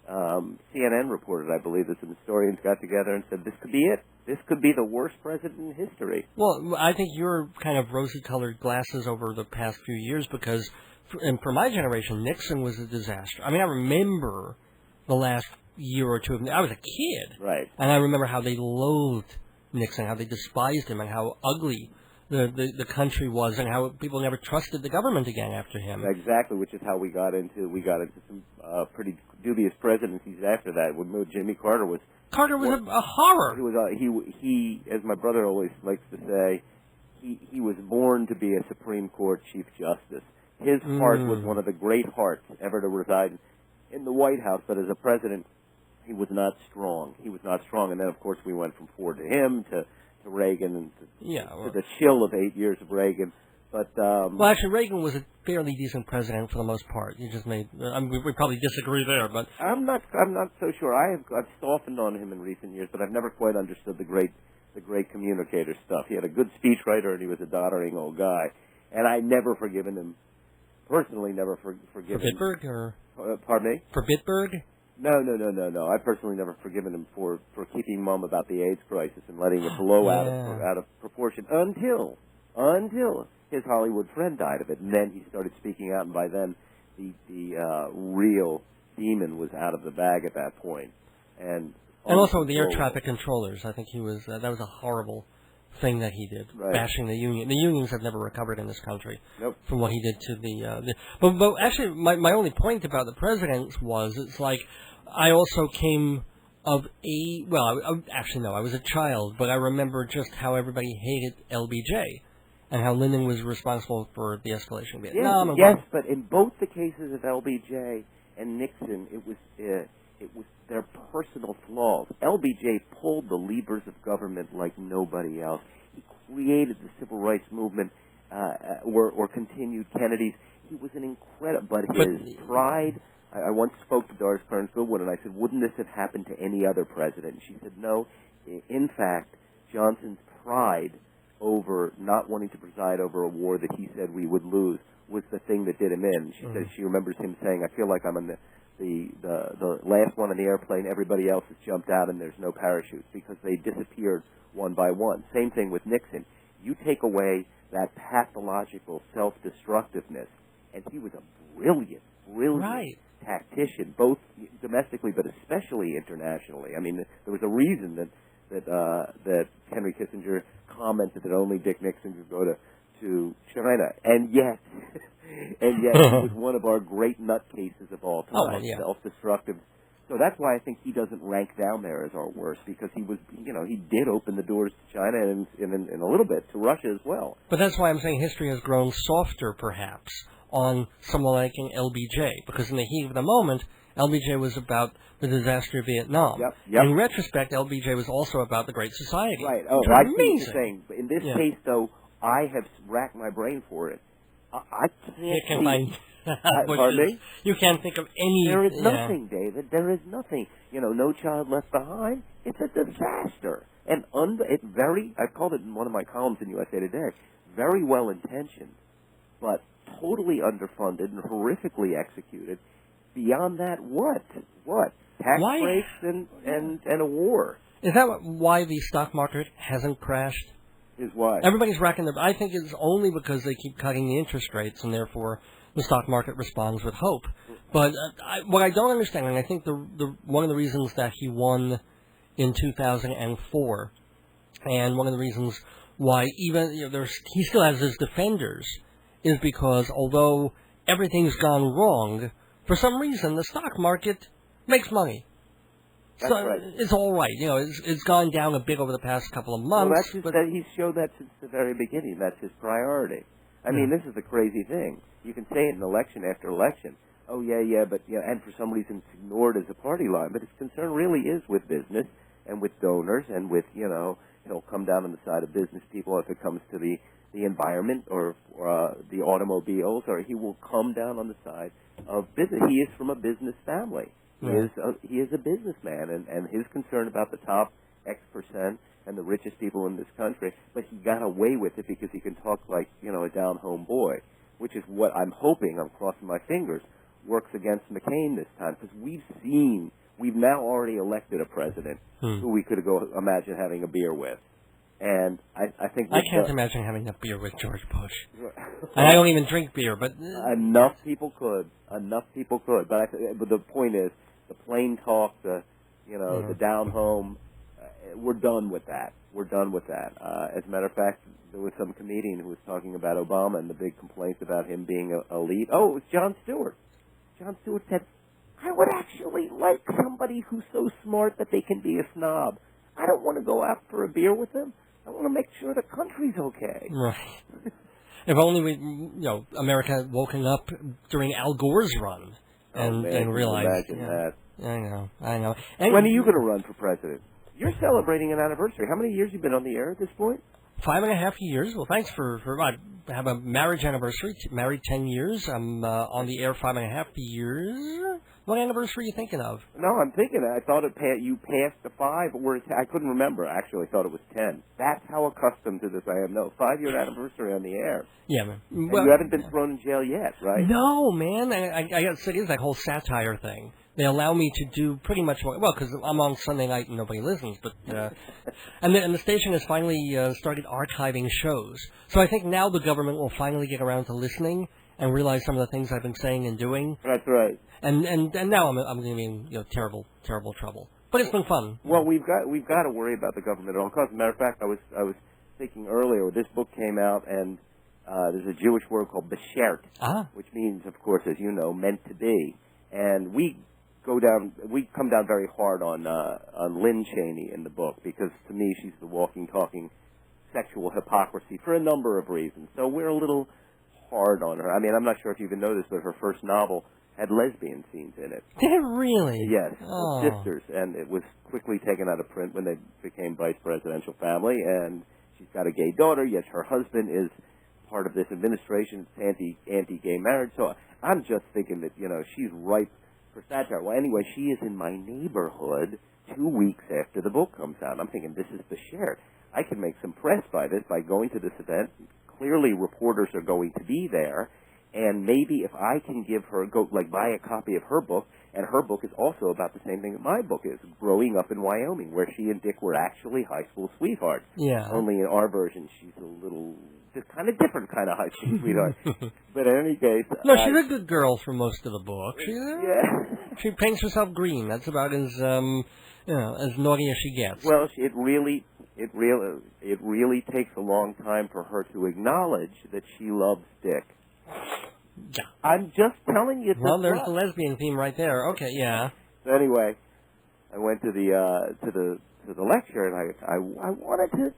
CNN reported, I believe, that some historians got together and said, this could be it. This could be the worst president in history. Well, I think you're kind of rosy-colored glasses over the past few years because, and for my generation, Nixon was a disaster. I mean, I remember the last year or two of I was a kid. Right. And I remember how they loathed Nixon, how they despised him, and how ugly the country was, and how people never trusted the government again after him. Exactly, which is how we got into some pretty dubious presidencies after that. When Jimmy Carter was a horror. He, as my brother always likes to say, he was born to be a Supreme Court Chief Justice. His heart was one of the great hearts ever to reside in the White House, but as a president, he was not strong. And then, of course, we went from Ford to him to Reagan and to the chill of 8 years of Reagan. But well, actually, Reagan was a fairly decent president for the most part. You just made. We probably disagree there, but I'm not so sure. I've softened on him in recent years, but I've never quite understood the great communicator stuff. He had a good speechwriter, and he was a doddering old guy. And I never forgiven him. Personally, never forgiven him. For Bitburg, or pardon me? For Bitburg? No. I personally never forgiven him for keeping mum about the AIDS crisis and letting it blow out of proportion until his Hollywood friend died of it, and then he started speaking out, and by then the real demon was out of the bag at that point. And also the air traffic controllers. I think he was that was a horrible thing that he did, bashing the union. The unions have never recovered in this country from what he did to the. But actually, my only point about the presidents was it's like I also came of a I was a child, but I remember just how everybody hated LBJ and how Lyndon was responsible for the escalation of Vietnam. Yes, but in both the cases of LBJ and Nixon, it was their personal flaws. LBJ pulled the levers of government like nobody else. He created the civil rights movement, or continued Kennedy's. He was an incredible, but his pride. I once spoke to Doris Kearns Goodwin, and I said, "Wouldn't this have happened to any other president?" And she said, "No. In fact, Johnson's pride over not wanting to preside over a war that he said we would lose was the thing that did him in." She says she remembers him saying, "I feel like I'm on the last one on the airplane. Everybody else has jumped out, and there's no parachutes because they disappeared one by one." Same thing with Nixon. You take away that pathological self-destructiveness, and he was a brilliant tactician, both domestically but especially internationally. I mean, there was a reason that Henry Kissinger commented that only Dick Nixon could go to China, and yet he was one of our great nutcases of all time, self-destructive. So that's why I think he doesn't rank down there as our worst, because he was, he did open the doors to China and in a little bit to Russia as well. But that's why I'm saying history has grown softer, perhaps, on someone like an LBJ, because in the heat of the moment, LBJ was about the disaster of Vietnam. Yep. In retrospect, LBJ was also about the Great Society. Right. Oh, which I was see what amazing. you're saying. In this case, though, I have racked my brain for it. I can't You can see... find... Pardon me? You can't think of any... There is nothing, David. There is nothing. No Child Left Behind. It's a disaster. And I called it in one of my columns in USA Today, very well intentioned, but totally underfunded and horrifically executed. Beyond that, what? Tax breaks and a war. Is that why the stock market hasn't crashed? Is why? Everybody's racking their... I think it's only because they keep cutting the interest rates, and therefore the stock market responds with hope. But what I don't understand, and I think one of the reasons that he won in 2004, and one of the reasons why even he still has his defenders, is because although everything's gone wrong, for some reason the stock market makes money. That's so right. It's all right. It's gone down a bit over the past couple of months. Well, he's showed that since the very beginning. That's his priority. I mean, this is the crazy thing. You can say it in election after election. Oh, but and for some reason it's ignored as a party line. But his concern really is with business and with donors and with, he'll come down on the side of business people if it comes to the environment or the automobiles, or he will come down on the side of business. He is from a business family. Yeah. He is a businessman, and his concern about the top X% and the richest people in this country, but he got away with it because he can talk like, a down-home boy, which is what I'm hoping, I'm crossing my fingers, works against McCain this time, because we've now already elected a president who we could go imagine having a beer with. And I think... I can't imagine having a beer with George Bush. And I don't even drink beer, but... Enough people could. But the point is, the plain talk, the down-home... we're done with that. As a matter of fact, there was some comedian who was talking about Obama and the big complaints about him being a lead. Oh, it was Jon Stewart. Jon Stewart said, I would actually like somebody who's so smart that they can be a snob. I don't want to go out for a beer with them. I want to make sure the country's okay. Right. If only America had woken up during Al Gore's run and realized. Imagine that. I know. And when are you going to run for president? You're celebrating an anniversary. How many years have you been on the air at this point? 5.5 years. Well, thanks for I have a marriage anniversary. Married 10 years. I'm on the air 5.5 years. What anniversary are you thinking of? No, I'm thinking. I thought you passed the 5, or I couldn't remember. Actually, I thought it was 10. That's how accustomed to this I am. No, 5-year anniversary on the air. Yeah, man. Well, you haven't been thrown in jail yet, right? No, man. I got sick of that whole satire thing. They allow me to do pretty much because I'm on Sunday night and nobody listens. But and the station has finally started archiving shows. So I think now the government will finally get around to listening and realize some of the things I've been saying and doing. That's right. And now I'm going to be in terrible trouble. But it's been fun. Well, we've got to worry about the government at all costs. As a matter of fact, I was thinking earlier, this book came out, and there's a Jewish word called beshert, which means, of course, as you know, meant to be. And we come down very hard on Lynn Cheney in the book, because to me she's the walking, talking sexual hypocrisy for a number of reasons. So we're a little hard on her. I mean, I'm not sure if you even noticed, but her first novel had lesbian scenes in it. Did it really? Yes, oh. Sisters, and it was quickly taken out of print when they became vice presidential family, and she's got a gay daughter, yet her husband is part of this administration, anti-gay marriage. So I'm just thinking that, she's ripe for satire. Well, anyway, she is in my neighborhood 2 weeks after the book comes out. I'm thinking, this is beshert. I can make some press by this, by going to this event. Clearly, reporters are going to be there, and maybe if I can buy a copy of her book, and her book is also about the same thing that my book is, growing up in Wyoming, where she and Dick were actually high school sweethearts. Yeah. Only in our version, she's a little, just kind of different kind of high school sweetheart. But in any case... No, she's a good girl for most of the book. Yeah. She paints herself green. That's about as naughty as she gets. Well, it really takes a long time for her to acknowledge that she loves Dick. Yeah. I'm just telling you. Well, there's the lesbian theme right there. Okay, yeah. So anyway, I went to the lecture, and I wanted to,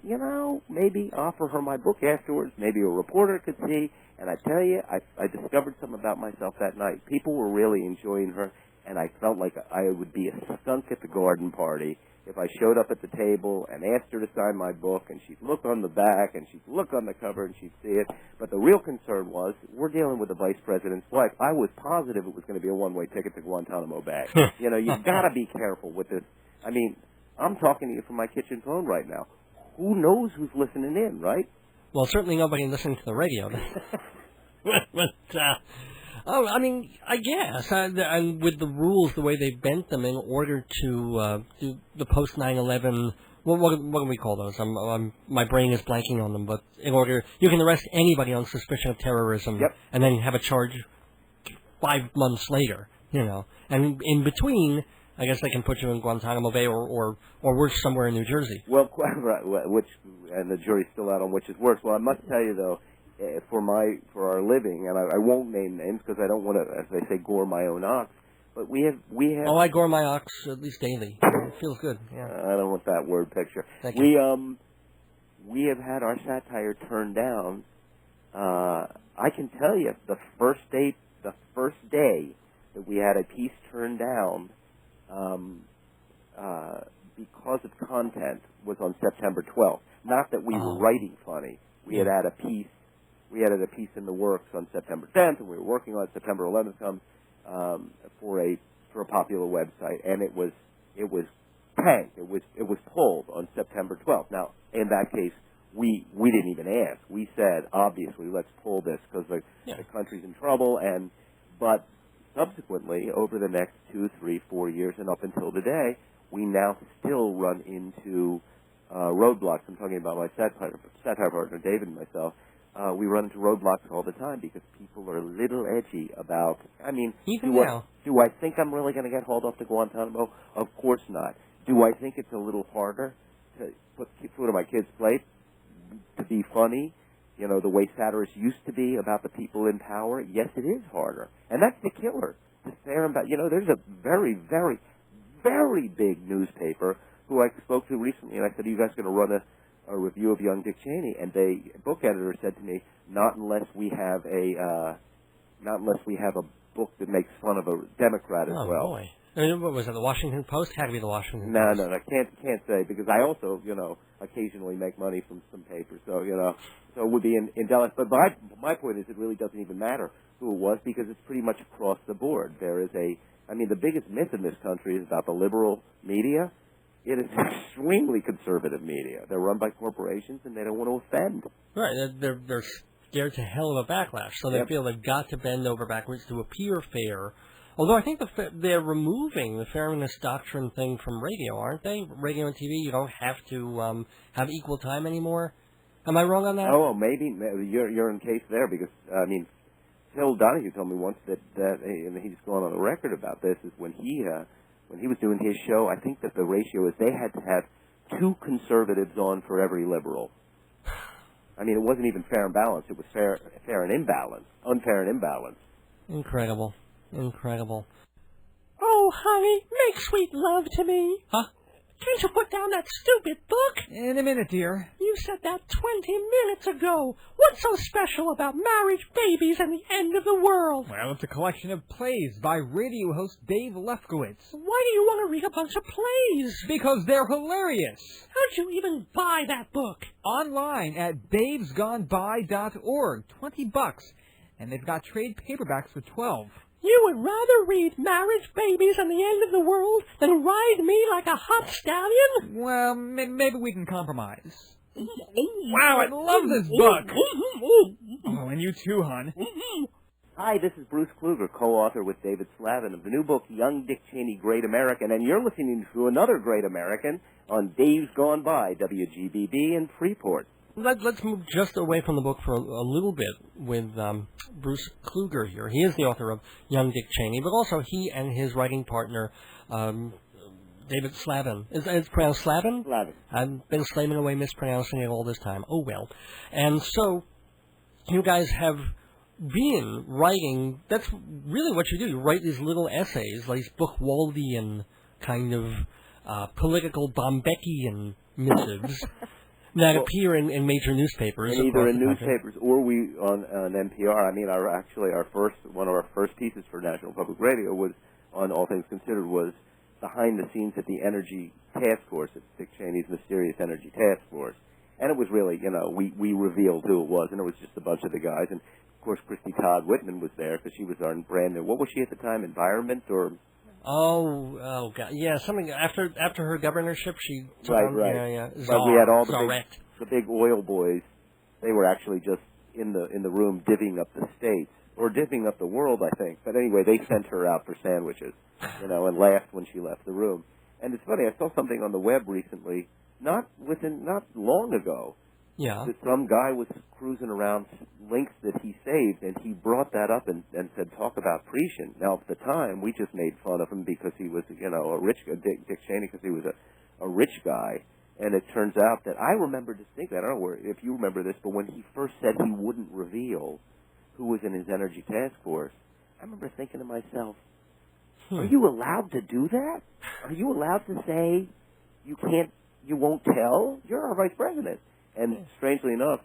maybe offer her my book afterwards. Maybe a reporter could see. And I tell you, I discovered something about myself that night. People were really enjoying her, and I felt like I would be a skunk at the garden party if I showed up at the table and asked her to sign my book, and she'd look on the back, and she'd look on the cover, and she'd see it. But the real concern was, we're dealing with the vice president's wife. I was positive it was going to be a one-way ticket to Guantanamo Bay. You've got to be careful with this. I mean, I'm talking to you from my kitchen phone right now. Who knows who's listening in, right? Well, certainly nobody listening to the radio. I guess. And with the rules, the way they bent them in order to do the post 9/11, what do we call those? My brain is blanking on them, but in order, you can arrest anybody on suspicion of terrorism, and then have a charge 5 months later, And in between, I guess they can put you in Guantanamo Bay or worse, somewhere in New Jersey. Well, and the jury's still out on which is worse. Well, I must tell you, though, for our living, and I won't name names because I don't want to, as they say, gore my own ox. But we have. Oh, I gore my ox at least daily. It feels good. Yeah. I don't want that word picture. Thank you. We have had our satire turned down. I can tell you, the first day that we had a piece turned down, because of content, was on September 12th. Not that we were writing funny. We had a piece. We had a piece in the works on September 10th, and we were working on it. September 11th comes for a popular website, and it was tanked. It was pulled on September 12th. Now, in that case, we didn't even ask. We said, obviously, let's pull this because the country's in trouble. But subsequently, over the next 2, 3, 4 years, and up until today, we now still run into roadblocks. I'm talking about my satire partner, David, and myself. We run into roadblocks all the time because people are a little edgy about, do I think I'm really going to get hauled off to Guantanamo? Of course not. Do I think it's a little harder to put food on my kids' plate, to be funny, the way satirists used to be about the people in power? Yes, it is harder. And that's the killer. There's a very, very, very big newspaper who I spoke to recently, and I said, are you guys going to run a review of young Dick Cheney? And the book editor said to me, not unless we have a book that makes fun of a Democrat as well. Oh, boy. What was it, the Washington Post? Had to be the Washington Post. No, I can't say, because I also, occasionally make money from some papers, so it would be indelible. But my point is, it really doesn't even matter who it was, because it's pretty much across the board. There is the biggest myth in this country is about the liberal media. It is extremely conservative media. They're run by corporations, and they don't want to offend. Right. They're scared to hell of a backlash, so they feel they've got to bend over backwards to appear fair. Although I think they're removing the fairness doctrine thing from radio, aren't they? Radio and TV, you don't have to have equal time anymore. Am I wrong on that? Oh, maybe you're in case there, because Phil Donahue told me once that and he's gone on the record about this, is when he was doing his show, I think that the ratio is they had to have 2 conservatives on for every liberal. It wasn't even fair and balanced. It was fair and imbalance, unfair and imbalance. Incredible. Oh, honey, make sweet love to me. Huh? Can't you put down that stupid book? In a minute, dear. You said that 20 minutes ago. What's so special about marriage, babies, and the end of the world? Well, it's a collection of plays by radio host Dave Lefkowitz. Why do you want to read a bunch of plays? Because they're hilarious. How'd you even buy that book? Online at babesgoneby.org. $20. And they've got trade paperbacks for $12. You would rather read Marriage, Babies, and the End of the World than ride me like a hot stallion? Well, maybe we can compromise. Wow, I love this book! Oh, and you too, hon. Hi, this is Bruce Kluger, co-author with David Slavin of the new book, Young Dick Cheney, Great American, and you're listening to another Great American on Days Gone By, WGBB in Freeport. Let's move just away from the book for a little bit with Bruce Kluger here. He is the author of Young Dick Cheney, but also he and his writing partner, David Slavin. Is it pronounced Slavin? Slavin. I've been slaving away mispronouncing it all this time. Oh, well. And so you guys have been writing. That's really what you do. You write these little essays, these Buchwaldian kind of political Bombeckian missives that appear in major newspapers. And either in newspapers or we on NPR. I mean, one of our first pieces for National Public Radio was on All Things Considered was behind the scenes at the Energy Task Force, at Dick Cheney's mysterious Energy Task Force. And it was really, we revealed who it was, and it was just a bunch of the guys. And, of course, Christy Todd Whitman was there because she was our brand new, what was she at the time, Environment or... Oh, God. Yeah, something after her governorship, she... Right. Yeah. But we had all the big oil boys. They were actually just in the room divvying up the states, or divvying up the world, I think. But anyway, they sent her out for sandwiches, and laughed when she left the room. And it's funny, I saw something on the web recently, not long ago. Yeah. That some guy was cruising around links that he saved, and he brought that up and said, talk about Prescient. Now, at the time, we just made fun of him because he was, a rich guy, Dick Cheney, because he was a rich guy. And it turns out that I remember distinctly, I don't know if you remember this, but when he first said he wouldn't reveal who was in his Energy Task Force, I remember thinking to myself, are you allowed to do that? Are you allowed to say you won't tell? You're our vice president. And strangely enough,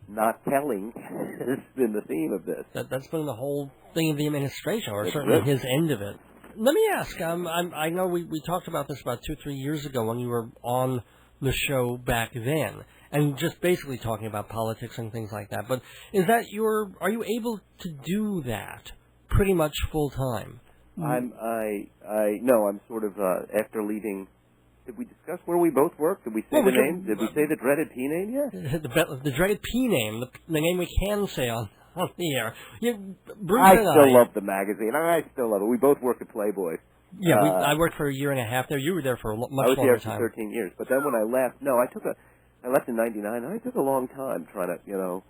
not telling has been the theme of this. That's been the whole thing of the administration, or certainly his end of it. Let me ask, I know we talked about this about 2-3 years ago when you were on the show back then, and just basically talking about politics and things like that. But are you able to do that pretty much full time? I'm sort of, after leaving, did we discuss where we both work? Did we say the name? Did we say the dreaded P name yet? The dreaded P name, the name we can say on the air. Bruce I still love the magazine. I still love it. We both work at Playboy. Yeah, I worked for a year and a half there. You were there for a much longer time. I was there for 13 years. But then when I left, I left in 99. I took a long time trying to,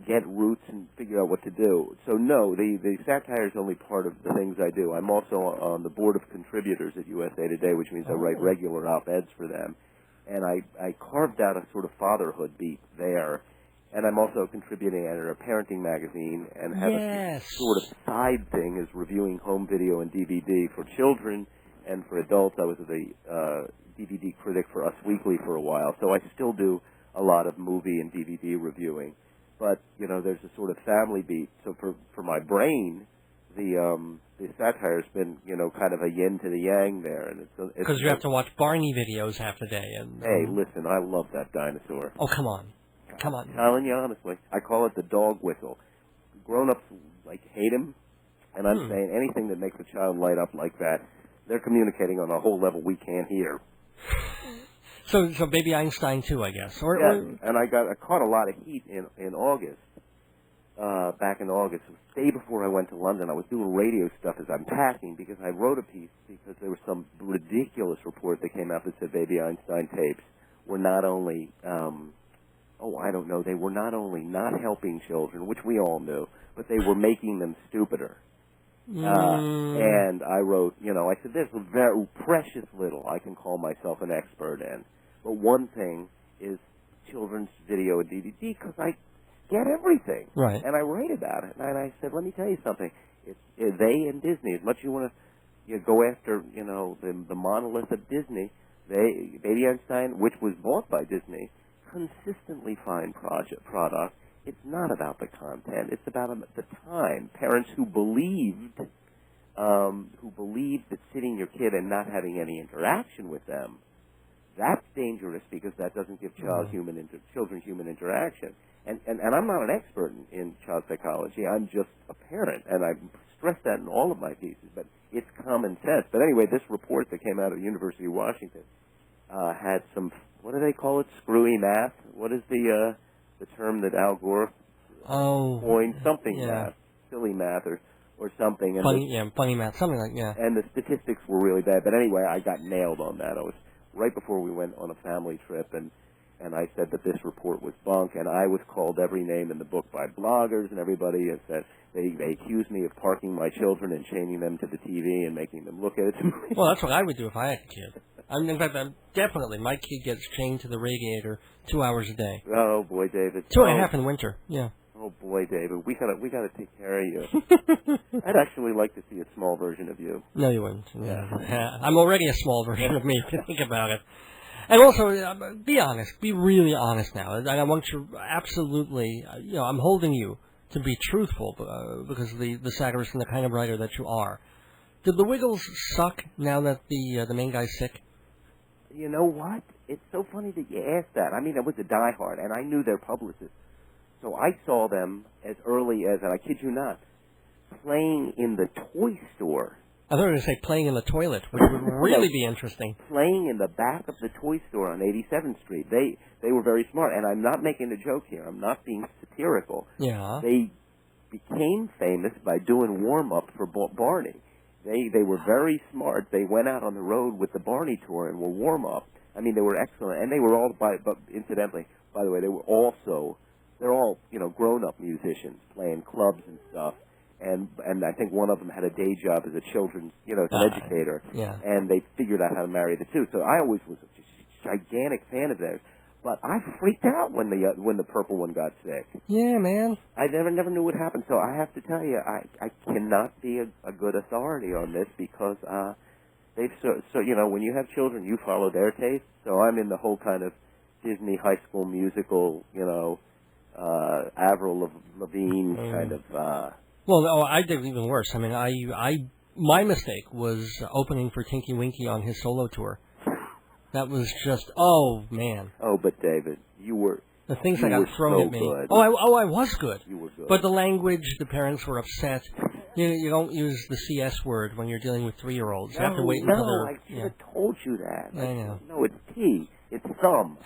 get roots and figure out what to do. So no, the satire is only part of the things I do. I'm also on the board of contributors at USA Today, which means I write regular op-eds for them. And I carved out a sort of fatherhood beat there. And I'm also contributing editor of a parenting magazine and have a sort of side thing is reviewing home video and DVD for children and for adults. I was the DVD critic for Us Weekly for a while, so I still do a lot of movie and DVD reviewing. But, there's a sort of family beat. So for my brain, the satire's been, kind of a yin to the yang there. And because you have to watch Barney videos half the day. Hey, listen, I love that dinosaur. Oh, come on. I'm telling you honestly, I call it the dog whistle. Grown-ups, hate him, and I'm saying anything that makes a child light up like that, they're communicating on a whole level we can't hear. So Baby Einstein too, I guess. And I caught a lot of heat in August. Back in August, the day before I went to London, I was doing radio stuff as I'm packing because I wrote a piece because there was some ridiculous report that came out that said Baby Einstein tapes were not only, they were not only not helping children, which we all knew, but they were making them stupider. And I wrote, I said, there's a very precious little I can call myself an expert in. But one thing is children's video and DVD because I get everything. Right. And I write about it. And I said, let me tell you something. They and Disney, as much as you want to go after, the monolith of Disney, Baby Einstein, which was bought by Disney, consistently fine product. It's not about the content. It's about the time. Parents who believed that sitting your kid and not having any interaction with them, that's dangerous because that doesn't give children human interaction. And I'm not an expert in child psychology. I'm just a parent, and I stress that in all of my pieces. But it's common sense. But anyway, this report that came out of the University of Washington had some, what do they call it, screwy math? What is the term that Al Gore coined? Something math, silly math or something. And funny math, something like, And the statistics were really bad. But anyway, I got nailed on that. I was right before we went on a family trip, and I said that this report was bunk, and I was called every name in the book by bloggers and everybody, and said they accused me of parking my children and chaining them to the TV and making them look at it. Well, that's what I would do if I had a kid. In fact, definitely, my kid gets chained to the radiator 2 hours a day. Oh, boy, David. 2.5 in winter, yeah. Oh, Oh boy, David, we gotta take care of you. I'd actually like to see a small version of you. No, you wouldn't. Yeah. I'm already a small version of me, if you think about it. And also, be honest. Be really honest now. I want you absolutely, I'm holding you to be truthful because of the satirist and the kind of writer that you are. Did the Wiggles suck now that the main guy's sick? You know what? It's so funny that you asked that. I mean, I was a diehard, and I knew their publicist. So I saw them as early as, and I kid you not, playing in the toy store. I thought you were going to say playing in the toilet, which would really be interesting. Playing in the back of the toy store on 87th Street. They were very smart, and I'm not making a joke here. I'm not being satirical. Yeah. They became famous by doing warm-up for Barney. They were very smart. They went out on the road with the Barney tour and were warm-up. I mean, they were excellent, and they were all, but incidentally, by the way, they're all, grown-up musicians playing clubs and stuff. And I think one of them had a day job as a children's, as an educator. Yeah. And they figured out how to marry the two. So I always was a gigantic fan of theirs. But I freaked out when the purple one got sick. Yeah, man. I never knew what happened. So I have to tell you, I cannot be a good authority on this because they've when you have children, you follow their taste. So I'm in the whole kind of Disney High School Musical, Avril Lavigne kind of. Well, I did even worse. I mean, my mistake was opening for Tinky Winky on his solo tour. That was just, oh man. Oh, but David, you were the things that got thrown at me. Good. I was good. You were good. But the language, the parents were upset. You don't use the CS word when you're dealing with 3-year-olds. You have to wait until they're. I should have told you that. I know. No, it's T. It's thumb.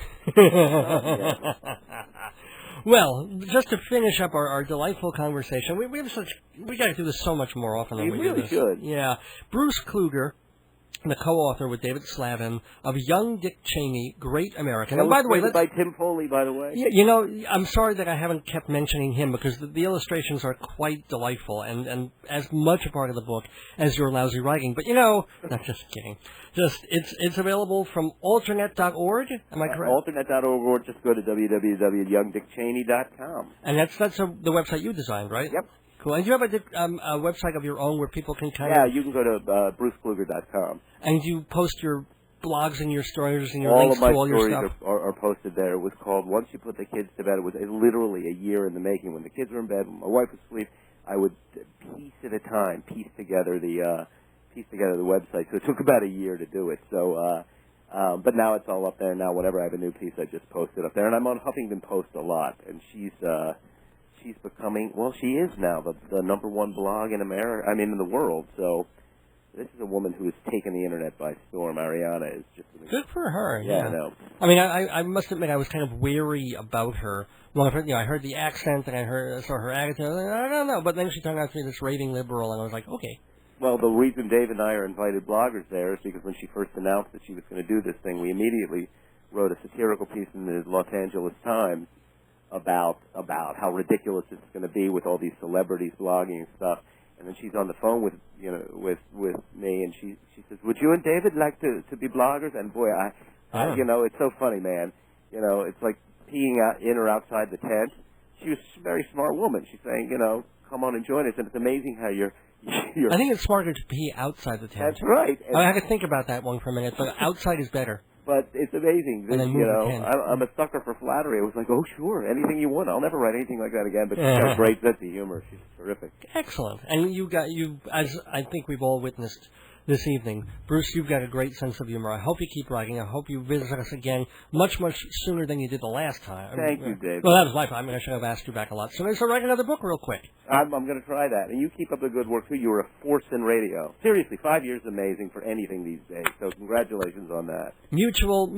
Well, just to finish up our delightful conversation, we got to do this so much more often than we do really this. Should. Yeah, Bruce Kluger, the co-author with David Slavin of Young Dick Cheney, Great American. That and by the way, by Tim Foley, by the way. Yeah, I'm sorry that I haven't kept mentioning him because the illustrations are quite delightful and as much a part of the book as your lousy writing. But not just kidding. It's available from alternate.org. Am I correct? Alternate.org, or just go to www.youngdickcheney.com. And that's the website you designed, right? Yep. Cool. And do you have a website of your own where people can Yeah, you can go to brucekluger.com. And you post your blogs and your stories and your links to all your stuff? All of my stories are posted there. It was called Once You Put the Kids to Bed. It was literally a year in the making. When the kids were in bed, when my wife was asleep, I would piece at a time piece together the website. So it took about a year to do it. So, but now it's all up there. Now whenever I have a new piece, I just post it up there. And I'm on Huffington Post a lot. And she's becoming, she is now the number one blog in America. I mean, in the world. So this is a woman who has taken the internet by storm. Ariana is just good for her. Yeah, I know. I mean, I must admit I was kind of wary about her. Well, I heard the accent and I saw her attitude. I don't know, but then she turned out to be this raving liberal, and I was like, okay. Well, the reason Dave and I are invited bloggers there is because when she first announced that she was going to do this thing, we immediately wrote a satirical piece in the Los Angeles Times about how ridiculous it's going to be with all these celebrities blogging and stuff. And then she's on the phone with me, and she says, "Would you and David like to be bloggers?" And boy, it's so funny, man. It's like peeing out in or outside the tent. She was a very smart woman. She's saying, come on and join us. And it's amazing how you're I think it's smarter to pee outside the tent. That's right. I had to think about that one for a minute, but outside is better. But it's amazing. I'm a sucker for flattery. I was like, oh, sure, anything you want. I'll never write anything like that again. But she's got a great sense of humor. She's terrific. Excellent. And as I think we've all witnessed this evening, Bruce, you've got a great sense of humor. I hope you keep writing. I hope you visit us again much, much sooner than you did the last time. Thank you, Dave. Well, that was my fault. I should have asked you back a lot sooner. So write another book real quick. I'm going to try that. And you keep up the good work, too. You were a force in radio. Seriously, 5 years amazing for anything these days. So congratulations on that. Mutual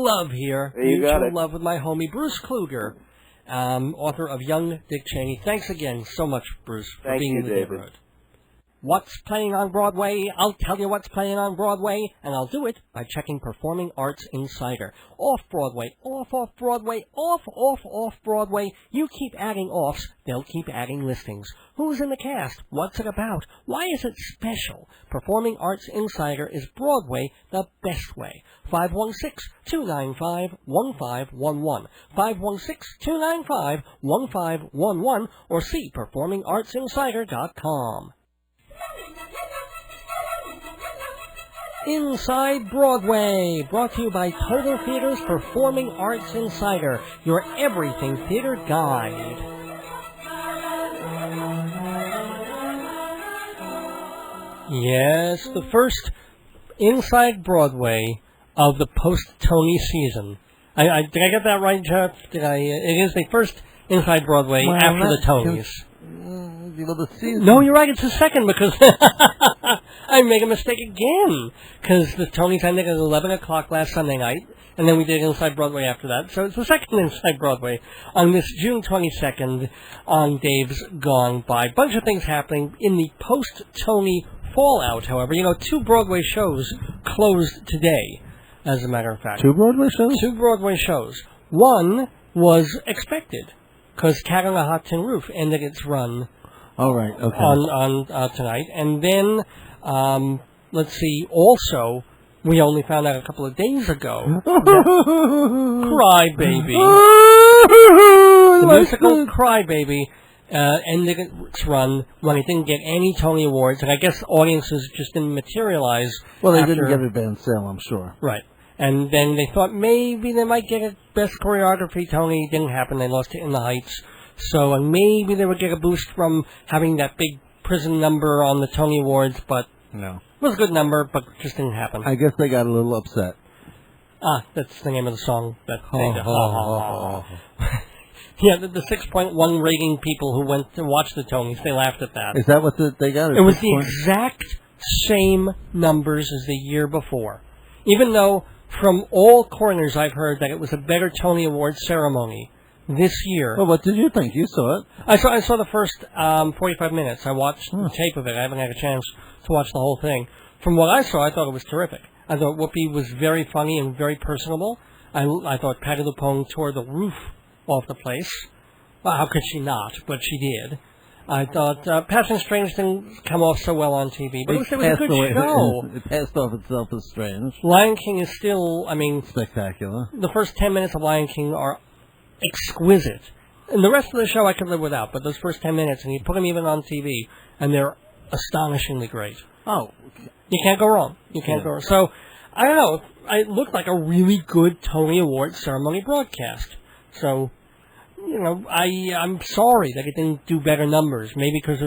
love here. You got it. Mutual love with my homie, Bruce Kluger, author of Young Dick Cheney. Thanks again so much, Bruce, for being in the neighborhood. what's playing on Broadway. I'll tell you what's playing on Broadway, and I'll do it by checking Performing Arts Insider. Off-Broadway, off-Broadway, off-Broadway. You keep adding offs, they'll keep adding listings. Who's in the cast? What's it about? Why is it special? Performing Arts Insider is Broadway the best way. 516-295-1511. 516-295-1511, or see performingartsinsider.com. Inside Broadway, brought to you by Total Theater's Performing Arts Insider, your everything theater guide. Yes, the first Inside Broadway of the post-Tony season. Did I get that right, Jeff? It is the first Inside Broadway after the Tonys. The season. No, you're right. It's the second because I made a mistake again. Because the Tonys ended at 11 o'clock last Sunday night, and then we did Inside Broadway after that. So it's the second Inside Broadway on this June 22nd on Dave's Gone By. Bunch of things happening in the post-Tony fallout, however. 2 Broadway shows closed today, as a matter of fact. 2 Broadway shows? 2 Broadway shows. One was expected, because Cat on a Hot Tin Roof ended its run. Oh, right, okay. On tonight. And then, let's see, also, we only found out a couple of days ago Cry Baby. The musical Cry Baby ended its run when it didn't get any Tony Awards, and I guess audiences just didn't materialize. Well, they didn't get a band sale, I'm sure. Right. And then they thought maybe they might get a Best Choreography Tony. Didn't happen. They lost it In the Heights. So maybe they would get a boost from having that big prison number on the Tony Awards, but no. It was a good number, but it just didn't happen. I guess they got a little upset. That's the name of the song. Yeah, the 6.1 rating people who went to watch the Tonys, they laughed at that. Is that what they got? It was the exact same numbers as the year before. Even though from all corners I've heard that it was a better Tony Awards ceremony this year. Well, what did you think? You saw it. I saw the first 45 minutes. I watched the tape of it. I haven't had a chance to watch the whole thing. From what I saw, I thought it was terrific. I thought Whoopi was very funny and very personable. I thought Patti LuPone tore the roof off the place. Well, how could she not? But she did. I thought Passing Strange didn't come off so well on TV, but it was a good show. It passed off itself as strange. Lion King is still, spectacular. The first 10 minutes of Lion King are exquisite. And the rest of the show I could live without, but those first 10 minutes, and you put them even on TV, and they're astonishingly great. Oh. You can't go wrong. You can't go wrong. So, I don't know. It looked like a really good Tony Awards ceremony broadcast. So, I'm sorry that it didn't do better numbers. Maybe because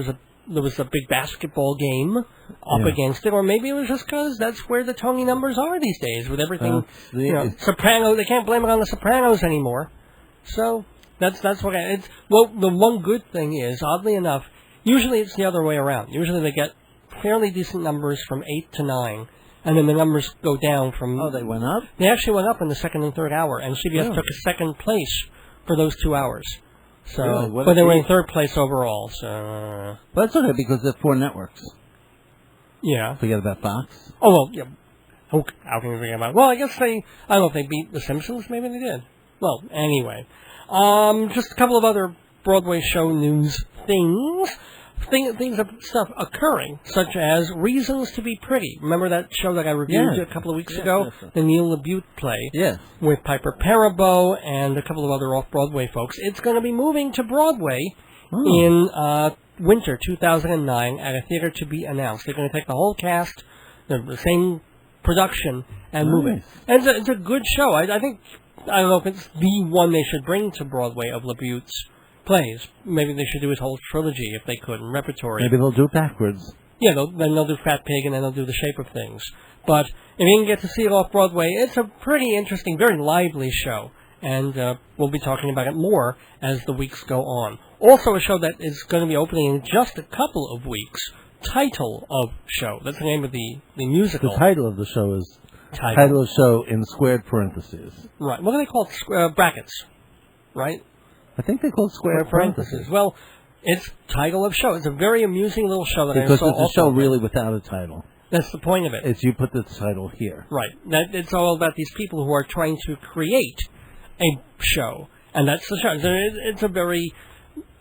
there was a big basketball game up against it, or maybe it was just because that's where the Tony numbers are these days, with everything, Sopranos. They can't blame it on the Sopranos anymore. So that's what it's. Well, the one good thing is, oddly enough, usually it's the other way around. Usually they get fairly decent numbers from 8 to 9, and then the numbers go down from. Oh, they went up? They actually went up in the second and third hour, and CBS took a second place for those 2 hours. So, really? But they were in third place overall. So, but that's okay because they're 4 networks. Yeah. Forget about Fox. Oh well, yeah. How can you forget about? Well, I guess I don't know if they beat The Simpsons. Maybe they did. Well, anyway, just a couple of other Broadway show news things of stuff occurring, such as Reasons to Be Pretty. Remember that show that I reviewed a couple of weeks ago? Yes. The Neil LaBute play. Yes. With Piper Perabo and a couple of other off-Broadway folks. It's going to be moving to Broadway in winter 2009 at a theater to be announced. They're going to take the whole cast, the same production, and move it. And it's a good show. I don't know if it's the one they should bring to Broadway of LaBute's plays. Maybe they should do his whole trilogy if they could, in repertory. Maybe they'll do it backwards. Yeah, then they'll do Fat Pig, and then they'll do The Shape of Things. But if you can get to see it off Broadway, it's a pretty interesting, very lively show. And we'll be talking about it more as the weeks go on. Also a show that is going to be opening in just a couple of weeks, Title of Show. That's the name of the musical. The title of the show is... Title of show in squared parentheses. Right. What do they call it? Brackets, right? I think they call it squared parentheses. Well, It's title of show. It's a very amusing little show that I because saw. It's a show really without a title. That's the point of it. It's you put the title here. Right. It's all about these people who are trying to create a show, and that's the show. It's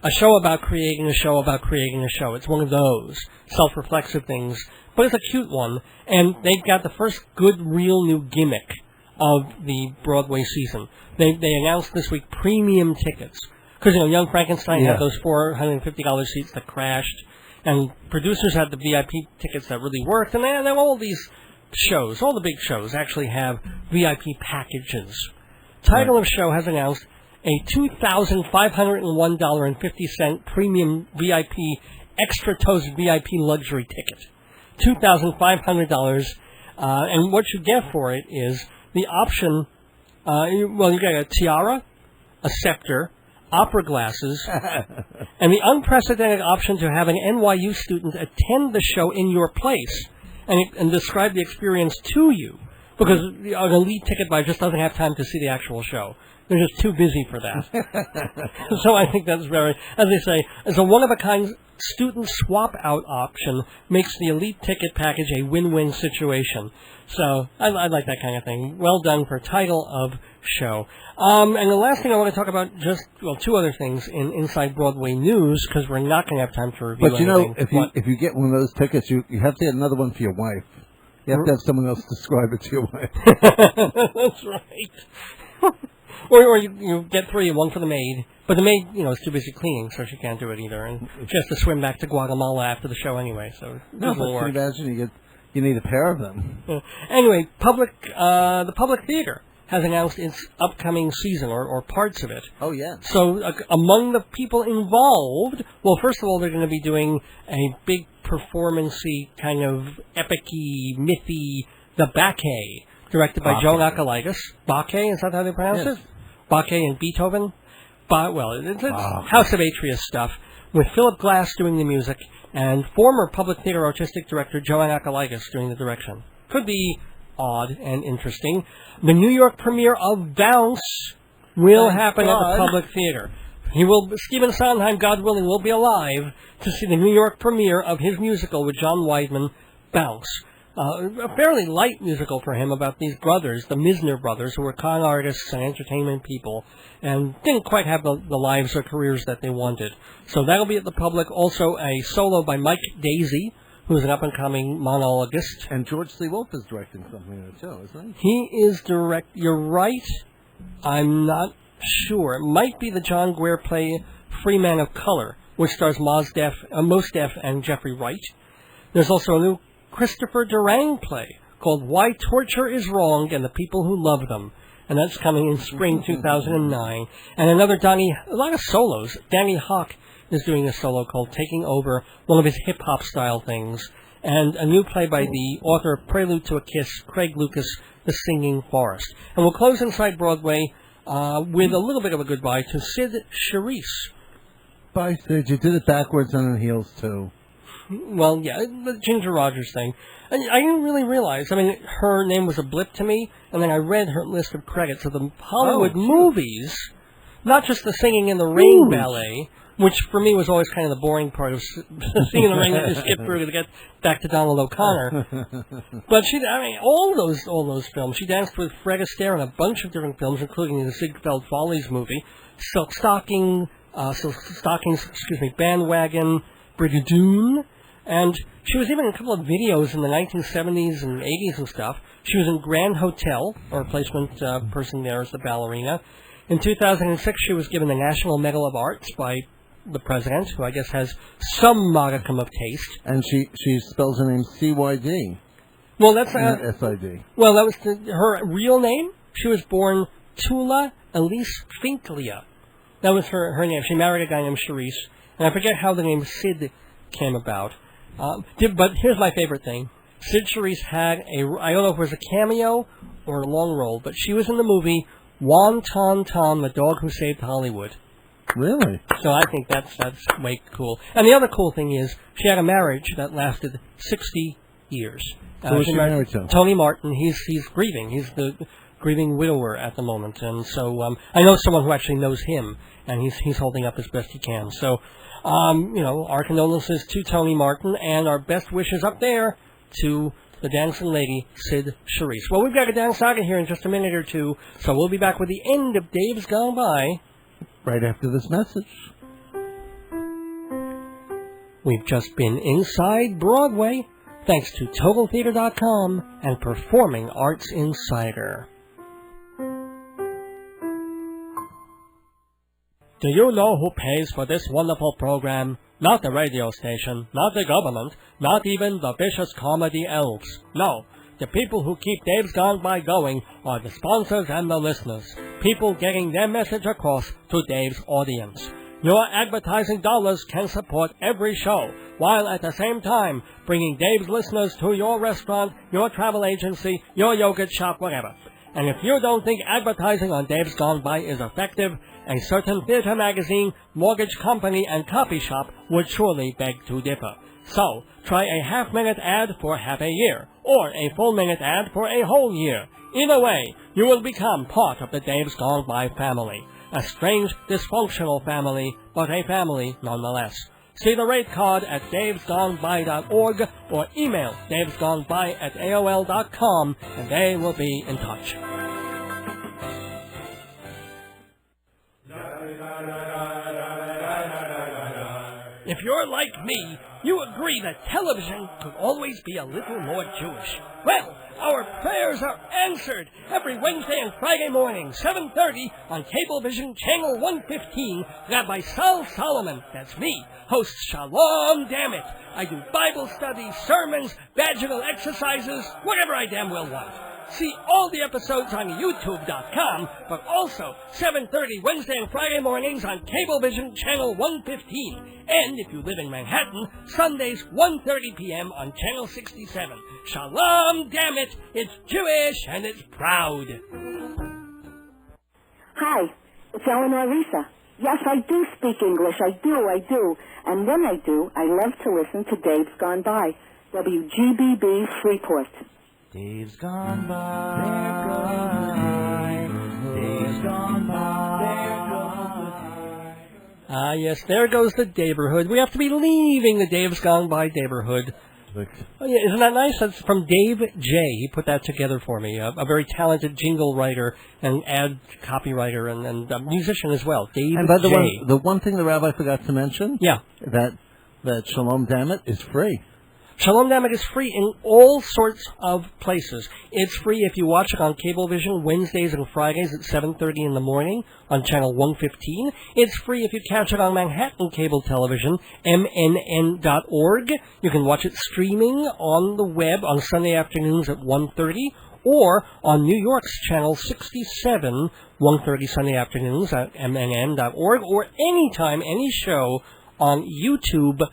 a show about creating a show about creating a show. It's one of those self-reflexive things, but it's a cute one, and they've got the first good, real new gimmick of the Broadway season. They announced this week premium tickets, because, Young Frankenstein had those $450 seats that crashed, and producers had the VIP tickets that really worked, and then all these shows, all the big shows, actually have VIP packages. Title of show has announced a $2,501.50 premium VIP, extra toast VIP luxury ticket. $2,500, and what you get for it is the option, you get a tiara, a scepter, opera glasses, and the unprecedented option to have an NYU student attend the show in your place and describe the experience to you, because an elite ticket buyer just doesn't have time to see the actual show. They're just too busy for that. So I think that's very, as they say, as a one-of-a-kind student swap-out option makes the elite ticket package a win-win situation. So I like that kind of thing. Well done for title of show. And the last thing I want to talk about, two other things in Inside Broadway news, because we're not going to have time to review anything. But if you get one of those tickets, you have to get another one for your wife. You have to have someone else describe it to your wife. That's right. Or you get three, one for the maid. But the maid, is too busy cleaning, so she can't do it either. And she has to swim back to Guatemala after the show anyway, so it doesn't work. Can you imagine you need a pair of them? Anyway, the Public Theater has announced its upcoming season, or parts of it. Oh, yeah. So among the people involved, well, first of all, they're going to be doing a big performance-y, kind of epic-y, mythy, The Bacchae, directed by Joan Akalaitis. Bacchae, is that how they pronounce it? Bacchae and Beethoven? It's House of Atreus stuff, with Philip Glass doing the music, and former Public Theater artistic director Joan Akalaitis doing the direction. Could be odd and interesting. The New York premiere of Bounce will happen at the Public Theater. Stephen Sondheim, God willing, will be alive to see the New York premiere of his musical with John Weidman, Bounce. A fairly light musical for him about these brothers, the Misner brothers, who were con artists and entertainment people, and didn't quite have the lives or careers that they wanted. So that'll be at the Public. Also, a solo by Mike Daisy, who's an up-and-coming monologist. And George C. Wolfe is directing something there, too, isn't he? He is You're right. I'm not sure. It might be the John Guare play Free Man of Color, which stars Mos Def and Jeffrey Wright. There's also a new Christopher Durang play called Why Torture is Wrong and the People Who Love Them. And that's coming in spring 2009. And a lot of solos. Danny Hawk is doing a solo called Taking Over, one of his hip-hop style things. And a new play by the author of Prelude to a Kiss, Craig Lucas, The Singing Forest. And we'll close Inside Broadway with a little bit of a goodbye to Sid Charisse. Bye, Sid. You did it backwards on the heels, too. Well, yeah, the Ginger Rogers thing. I didn't really realize. Her name was a blip to me, and then I read her list of credits of the Hollywood movies, not just the Singing in the Rain ballet, which for me was always kind of the boring part of Singing in the Rain that you skip through to get back to Donald O'Connor. But all those films. She danced with Fred Astaire in a bunch of different films, including the Ziegfeld Follies movie, Silk Stockings, Bandwagon, Brigadoon. And she was even in a couple of videos in the 1970s and 80s and stuff. She was in Grand Hotel, a replacement person there as the ballerina. In 2006, she was given the National Medal of Arts by the president, who I guess has some modicum of taste. And she spells her name C-Y-D. Well, that's not S-I-D. Well, that was her real name. She was born Tula Elise Finklia. That was her name. She married a guy named Charisse. And I forget how the name Sid came about. But here's my favorite thing. Sid Charisse had I don't know if it was a cameo or a long role, but she was in the movie Wonton Tom, the Dog Who Saved Hollywood. Really? So I think that's way cool. And the other cool thing is she had a marriage that lasted 60 years. So was she married to? Tony Martin. He's grieving. He's the grieving widower at the moment. And so I know someone who actually knows him, and he's holding up as best he can. So, our condolences to Tony Martin, and our best wishes up there to the dancing lady, Sid Charisse. Well, we've got a dance saga here in just a minute or two, so we'll be back with the end of Dave's Gone By right after this message. We've just been inside Broadway, thanks to TotalTheater.com and Performing Arts Insider. Do you know who pays for this wonderful program? Not the radio station, not the government, not even the vicious comedy elves. No, the people who keep Dave's Gone By going are the sponsors and the listeners, people getting their message across to Dave's audience. Your advertising dollars can support every show, while at the same time bringing Dave's listeners to your restaurant, your travel agency, your yogurt shop, whatever. And if you don't think advertising on Dave's Gone By is effective, a certain theater magazine, mortgage company, and coffee shop would surely beg to differ. So, try a half-minute ad for half a year, or a full-minute ad for a whole year. Either way, you will become part of the Dave's Gone By family. A strange, dysfunctional family, but a family nonetheless. See the rate card at davesgoneby.org or email davesgoneby@aol.com, and they will be in touch. If you're like me, you agree that television could always be a little more Jewish. Well, our prayers are answered every Wednesday and Friday morning, 7:30 on Cablevision Channel 115. Rabbi Sal Solomon, that's me, hosts Shalom Damn It. I do Bible studies, sermons, vaginal exercises, whatever I damn well want. See all the episodes on YouTube.com, but also 7:30 Wednesday and Friday mornings on Cablevision Channel 115. And if you live in Manhattan, Sundays 1:30 p.m. on Channel 67. Shalom, damn it! It's Jewish and it's proud. Hi, it's Eleanor Lisa. Yes, I do speak English. I do. And when I do, I love to listen to Dave's Gone By, WGBB Freeport. Dave's gone by, Dave's gone by. Yes, there goes the neighborhood. We have to be leaving the Dave's Gone By neighborhood. Oh, yeah, isn't that nice? That's from Dave J. He put that together for me. A very talented jingle writer and ad copywriter and a musician as well. Dave J. And by the way, the one thing the rabbi forgot to mention, that Shalom Damn It is free. Shalom Damn It is free in all sorts of places. It's free if you watch it on Cablevision Wednesdays and Fridays at 7:30 in the morning on Channel 115. It's free if you catch it on Manhattan Cable Television, MNN.org. You can watch it streaming on the web on Sunday afternoons at 1:30, or on New York's Channel 67, 1:30 Sunday afternoons at MNN.org, or anytime, any show on YouTube.com.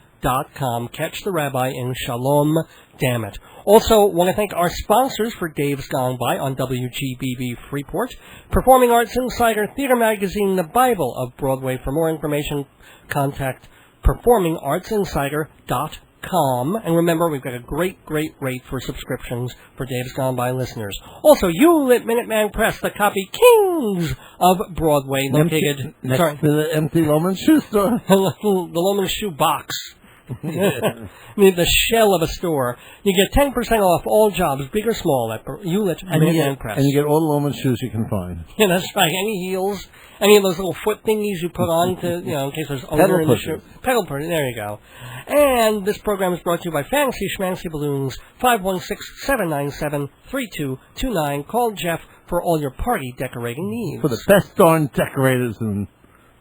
Catch the rabbi in Shalom Damn It. Also, want to thank our sponsors for Dave's Gone By on WGBB Freeport, Performing Arts Insider, Theater Magazine, The Bible of Broadway. For more information, contact performingartsinsider.com. And remember, we've got a great rate for subscriptions for Dave's Gone By listeners. Also, Hewlett Minuteman Press, the copy kings of Broadway, located next to the empty Loman Shoe store. the Loman Shoe box. The shell of a store. You get 10% off all jobs, big or small, at Hewlett Minuteman Press. And you get all the Loman shoes you can find. Yeah, that's right. Any heels, any of those little foot thingies you put on to, in case there's odor in the shoe. Pedal pushers. There you go. And this program is brought to you by Fancy Schmancy Balloons, 516-797-3229. Call Jeff for all your party decorating needs. For the best darn decorators in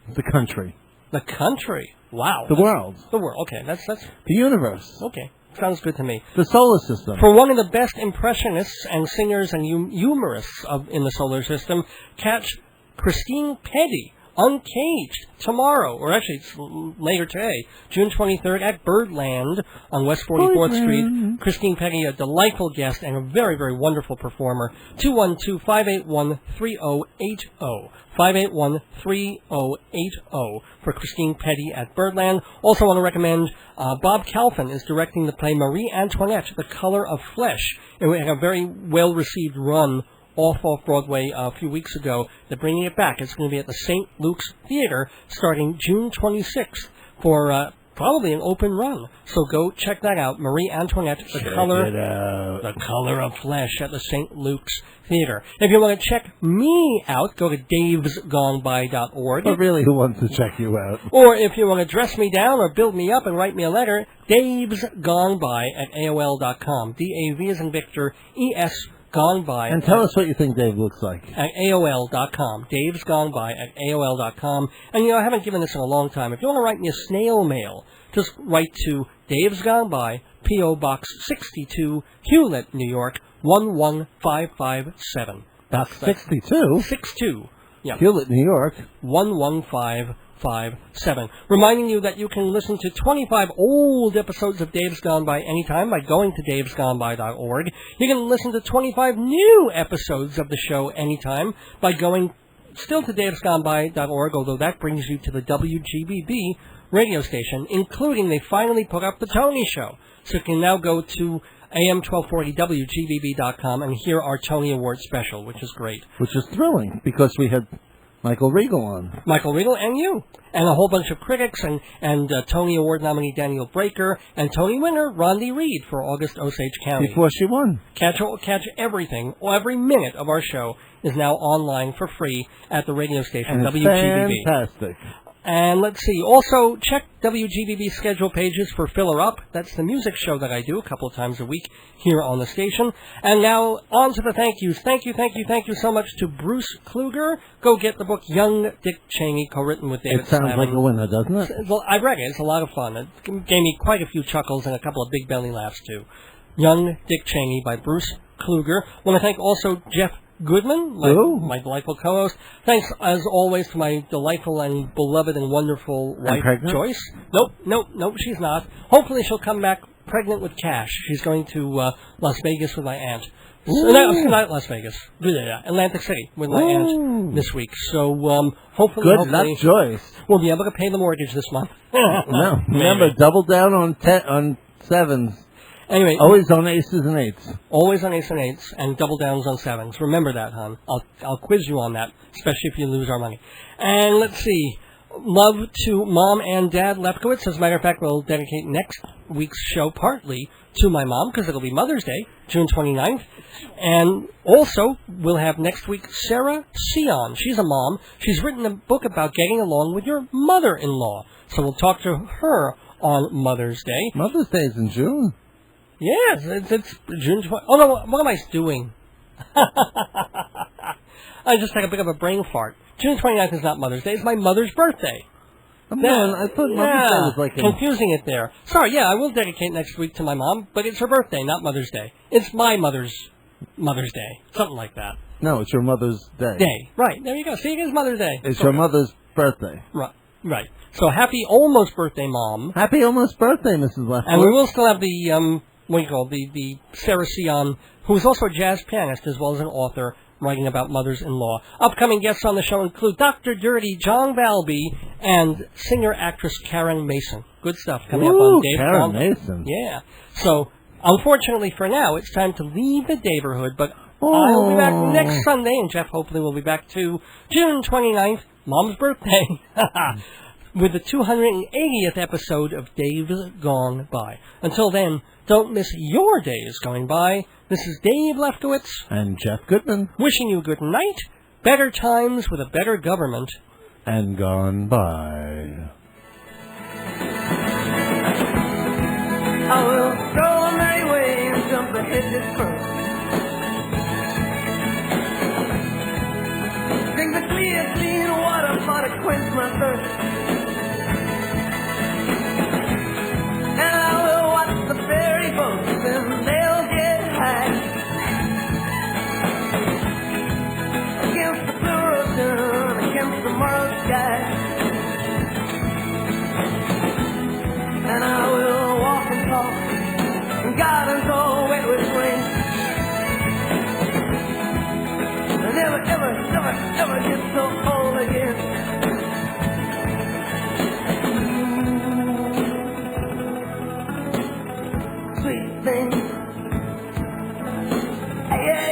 the country. The country? Wow. The world. The world. Okay, that's the universe. Okay, sounds good to me. The solar system. For one of the best impressionists and singers and humorists in the solar system, catch Christine Petty, Uncaged, tomorrow, or actually it's later today, June 23rd at Birdland on West 44th Street. Christine Petty, a delightful guest and a very, very wonderful performer. 212-581-3080. 581-3080 for Christine Petty at Birdland. Also want to recommend Bob Calfin is directing the play Marie Antoinette, The Color of Flesh. It had a very well-received run off Broadway a few weeks ago. They're bringing it back. It's going to be at the St. Luke's Theater starting June 26th for probably an open run. So go check that out. Marie Antoinette, The Color of Flesh at the St. Luke's Theater. If you want to check me out, go to davesgoneby.org. But really, who wants to check you out? Or if you want to dress me down or build me up and write me a letter, davesgoneby at AOL.com. D-A-V as in Victor, E-S Gone By. And tell us what you think Dave looks like. At AOL.com. Dave's Gone By at AOL.com. And, I haven't given this in a long time. If you want to write me a snail mail, just write to Dave's Gone By, P.O. Box 62, Hewlett, New York, 11557. That's 62? 62. Yeah. Hewlett, New York. 11557. Reminding you that you can listen to 25 old episodes of Dave's Gone By anytime by going to davesgoneby.org. You can listen to 25 new episodes of the show anytime by going still to davesgoneby.org, although that brings you to the WGBB radio station, including they finally put up the Tony Show. So you can now go to AM1240WGBB.com and hear our Tony Award special, which is great. Which is thrilling, because we had Michael Regal on. Michael Regal and you. And a whole bunch of critics, and Tony Award nominee Daniel Breaker, and Tony winner Rondi Reed for August Osage County. Before she won. Catch everything, every minute of our show is now online for free at the radio station, and WGBB. Fantastic. And let's see. Also, check WGBB schedule pages for Filler Up. That's the music show that I do a couple of times a week here on the station. And now, on to the thank yous. Thank you so much to Bruce Kluger. Go get the book Young Dick Cheney, co-written with David It sounds Slavin. like a winner, doesn't it? Well, I read it. It's a lot of fun. It gave me quite a few chuckles and a couple of big belly laughs, too. Young Dick Cheney by Bruce Kluger. I want to thank also Jeff Goodman, my delightful co-host. Thanks, as always, to my delightful and beloved and wonderful wife, Joyce. Nope, she's not. Hopefully she'll come back pregnant with cash. She's going to Las Vegas with my aunt. Not Las Vegas. Atlantic City with my aunt this week. So, hopefully... Good luck, Joyce. We'll be able to pay the mortgage this month. No, remember, double down on sevens. Anyway, always on aces and eights. Always on aces and eights, and double downs on sevens. Remember that, hon. I'll quiz you on that, especially if you lose our money. And let's see. Love to Mom and Dad Lefkowitz. As a matter of fact, we'll dedicate next week's show partly to my mom, because it'll be Mother's Day, June 29th. And also, we'll have next week Sarah Sion. She's a mom. She's written a book about getting along with your mother-in-law. So we'll talk to her on Mother's Day. Mother's Day is in June. Yes, it's June 20th. Oh, no, what am I doing? I just had a bit of a brain fart. June 29th is not Mother's Day. It's my mother's birthday. I thought Mother's Day was like... Confusing it there. Sorry, I will dedicate next week to my mom, but it's her birthday, not Mother's Day. It's my Mother's Day. Something like that. No, it's your mother's day. Right, there you go. See, it is Mother's Day. It's your mother's birthday. Right. So happy almost birthday, Mom. Happy almost birthday, Mrs. Lefkowitz. And we will still have the... the Sarah Sion, who is also a jazz pianist as well as an author, writing about mothers-in-law. Upcoming guests on the show include Dr. Dirty, John Valby, and singer-actress Karen Mason. Good stuff coming up on Dave. Karen Mason. Yeah. So, unfortunately for now, it's time to leave the neighborhood, but I'll be back next Sunday, and Jeff hopefully will be back too, June 29th, Mom's birthday, with the 280th episode of Dave's Gone By. Until then, don't miss your days going by. This is Dave Lefkowitz. And Jeff Goodman. Wishing you good night, better times with a better government. And gone by. I will go my way and jump the hedges first. Drink the clear, clean water for to quench my thirst. And I will watch the ferry boats and they'll get high against the blue ocean, against the moral sky. And I will walk and talk in gardens all wet with rain. And never, ever, ever, ever get so old again. Sweet thing, yeah.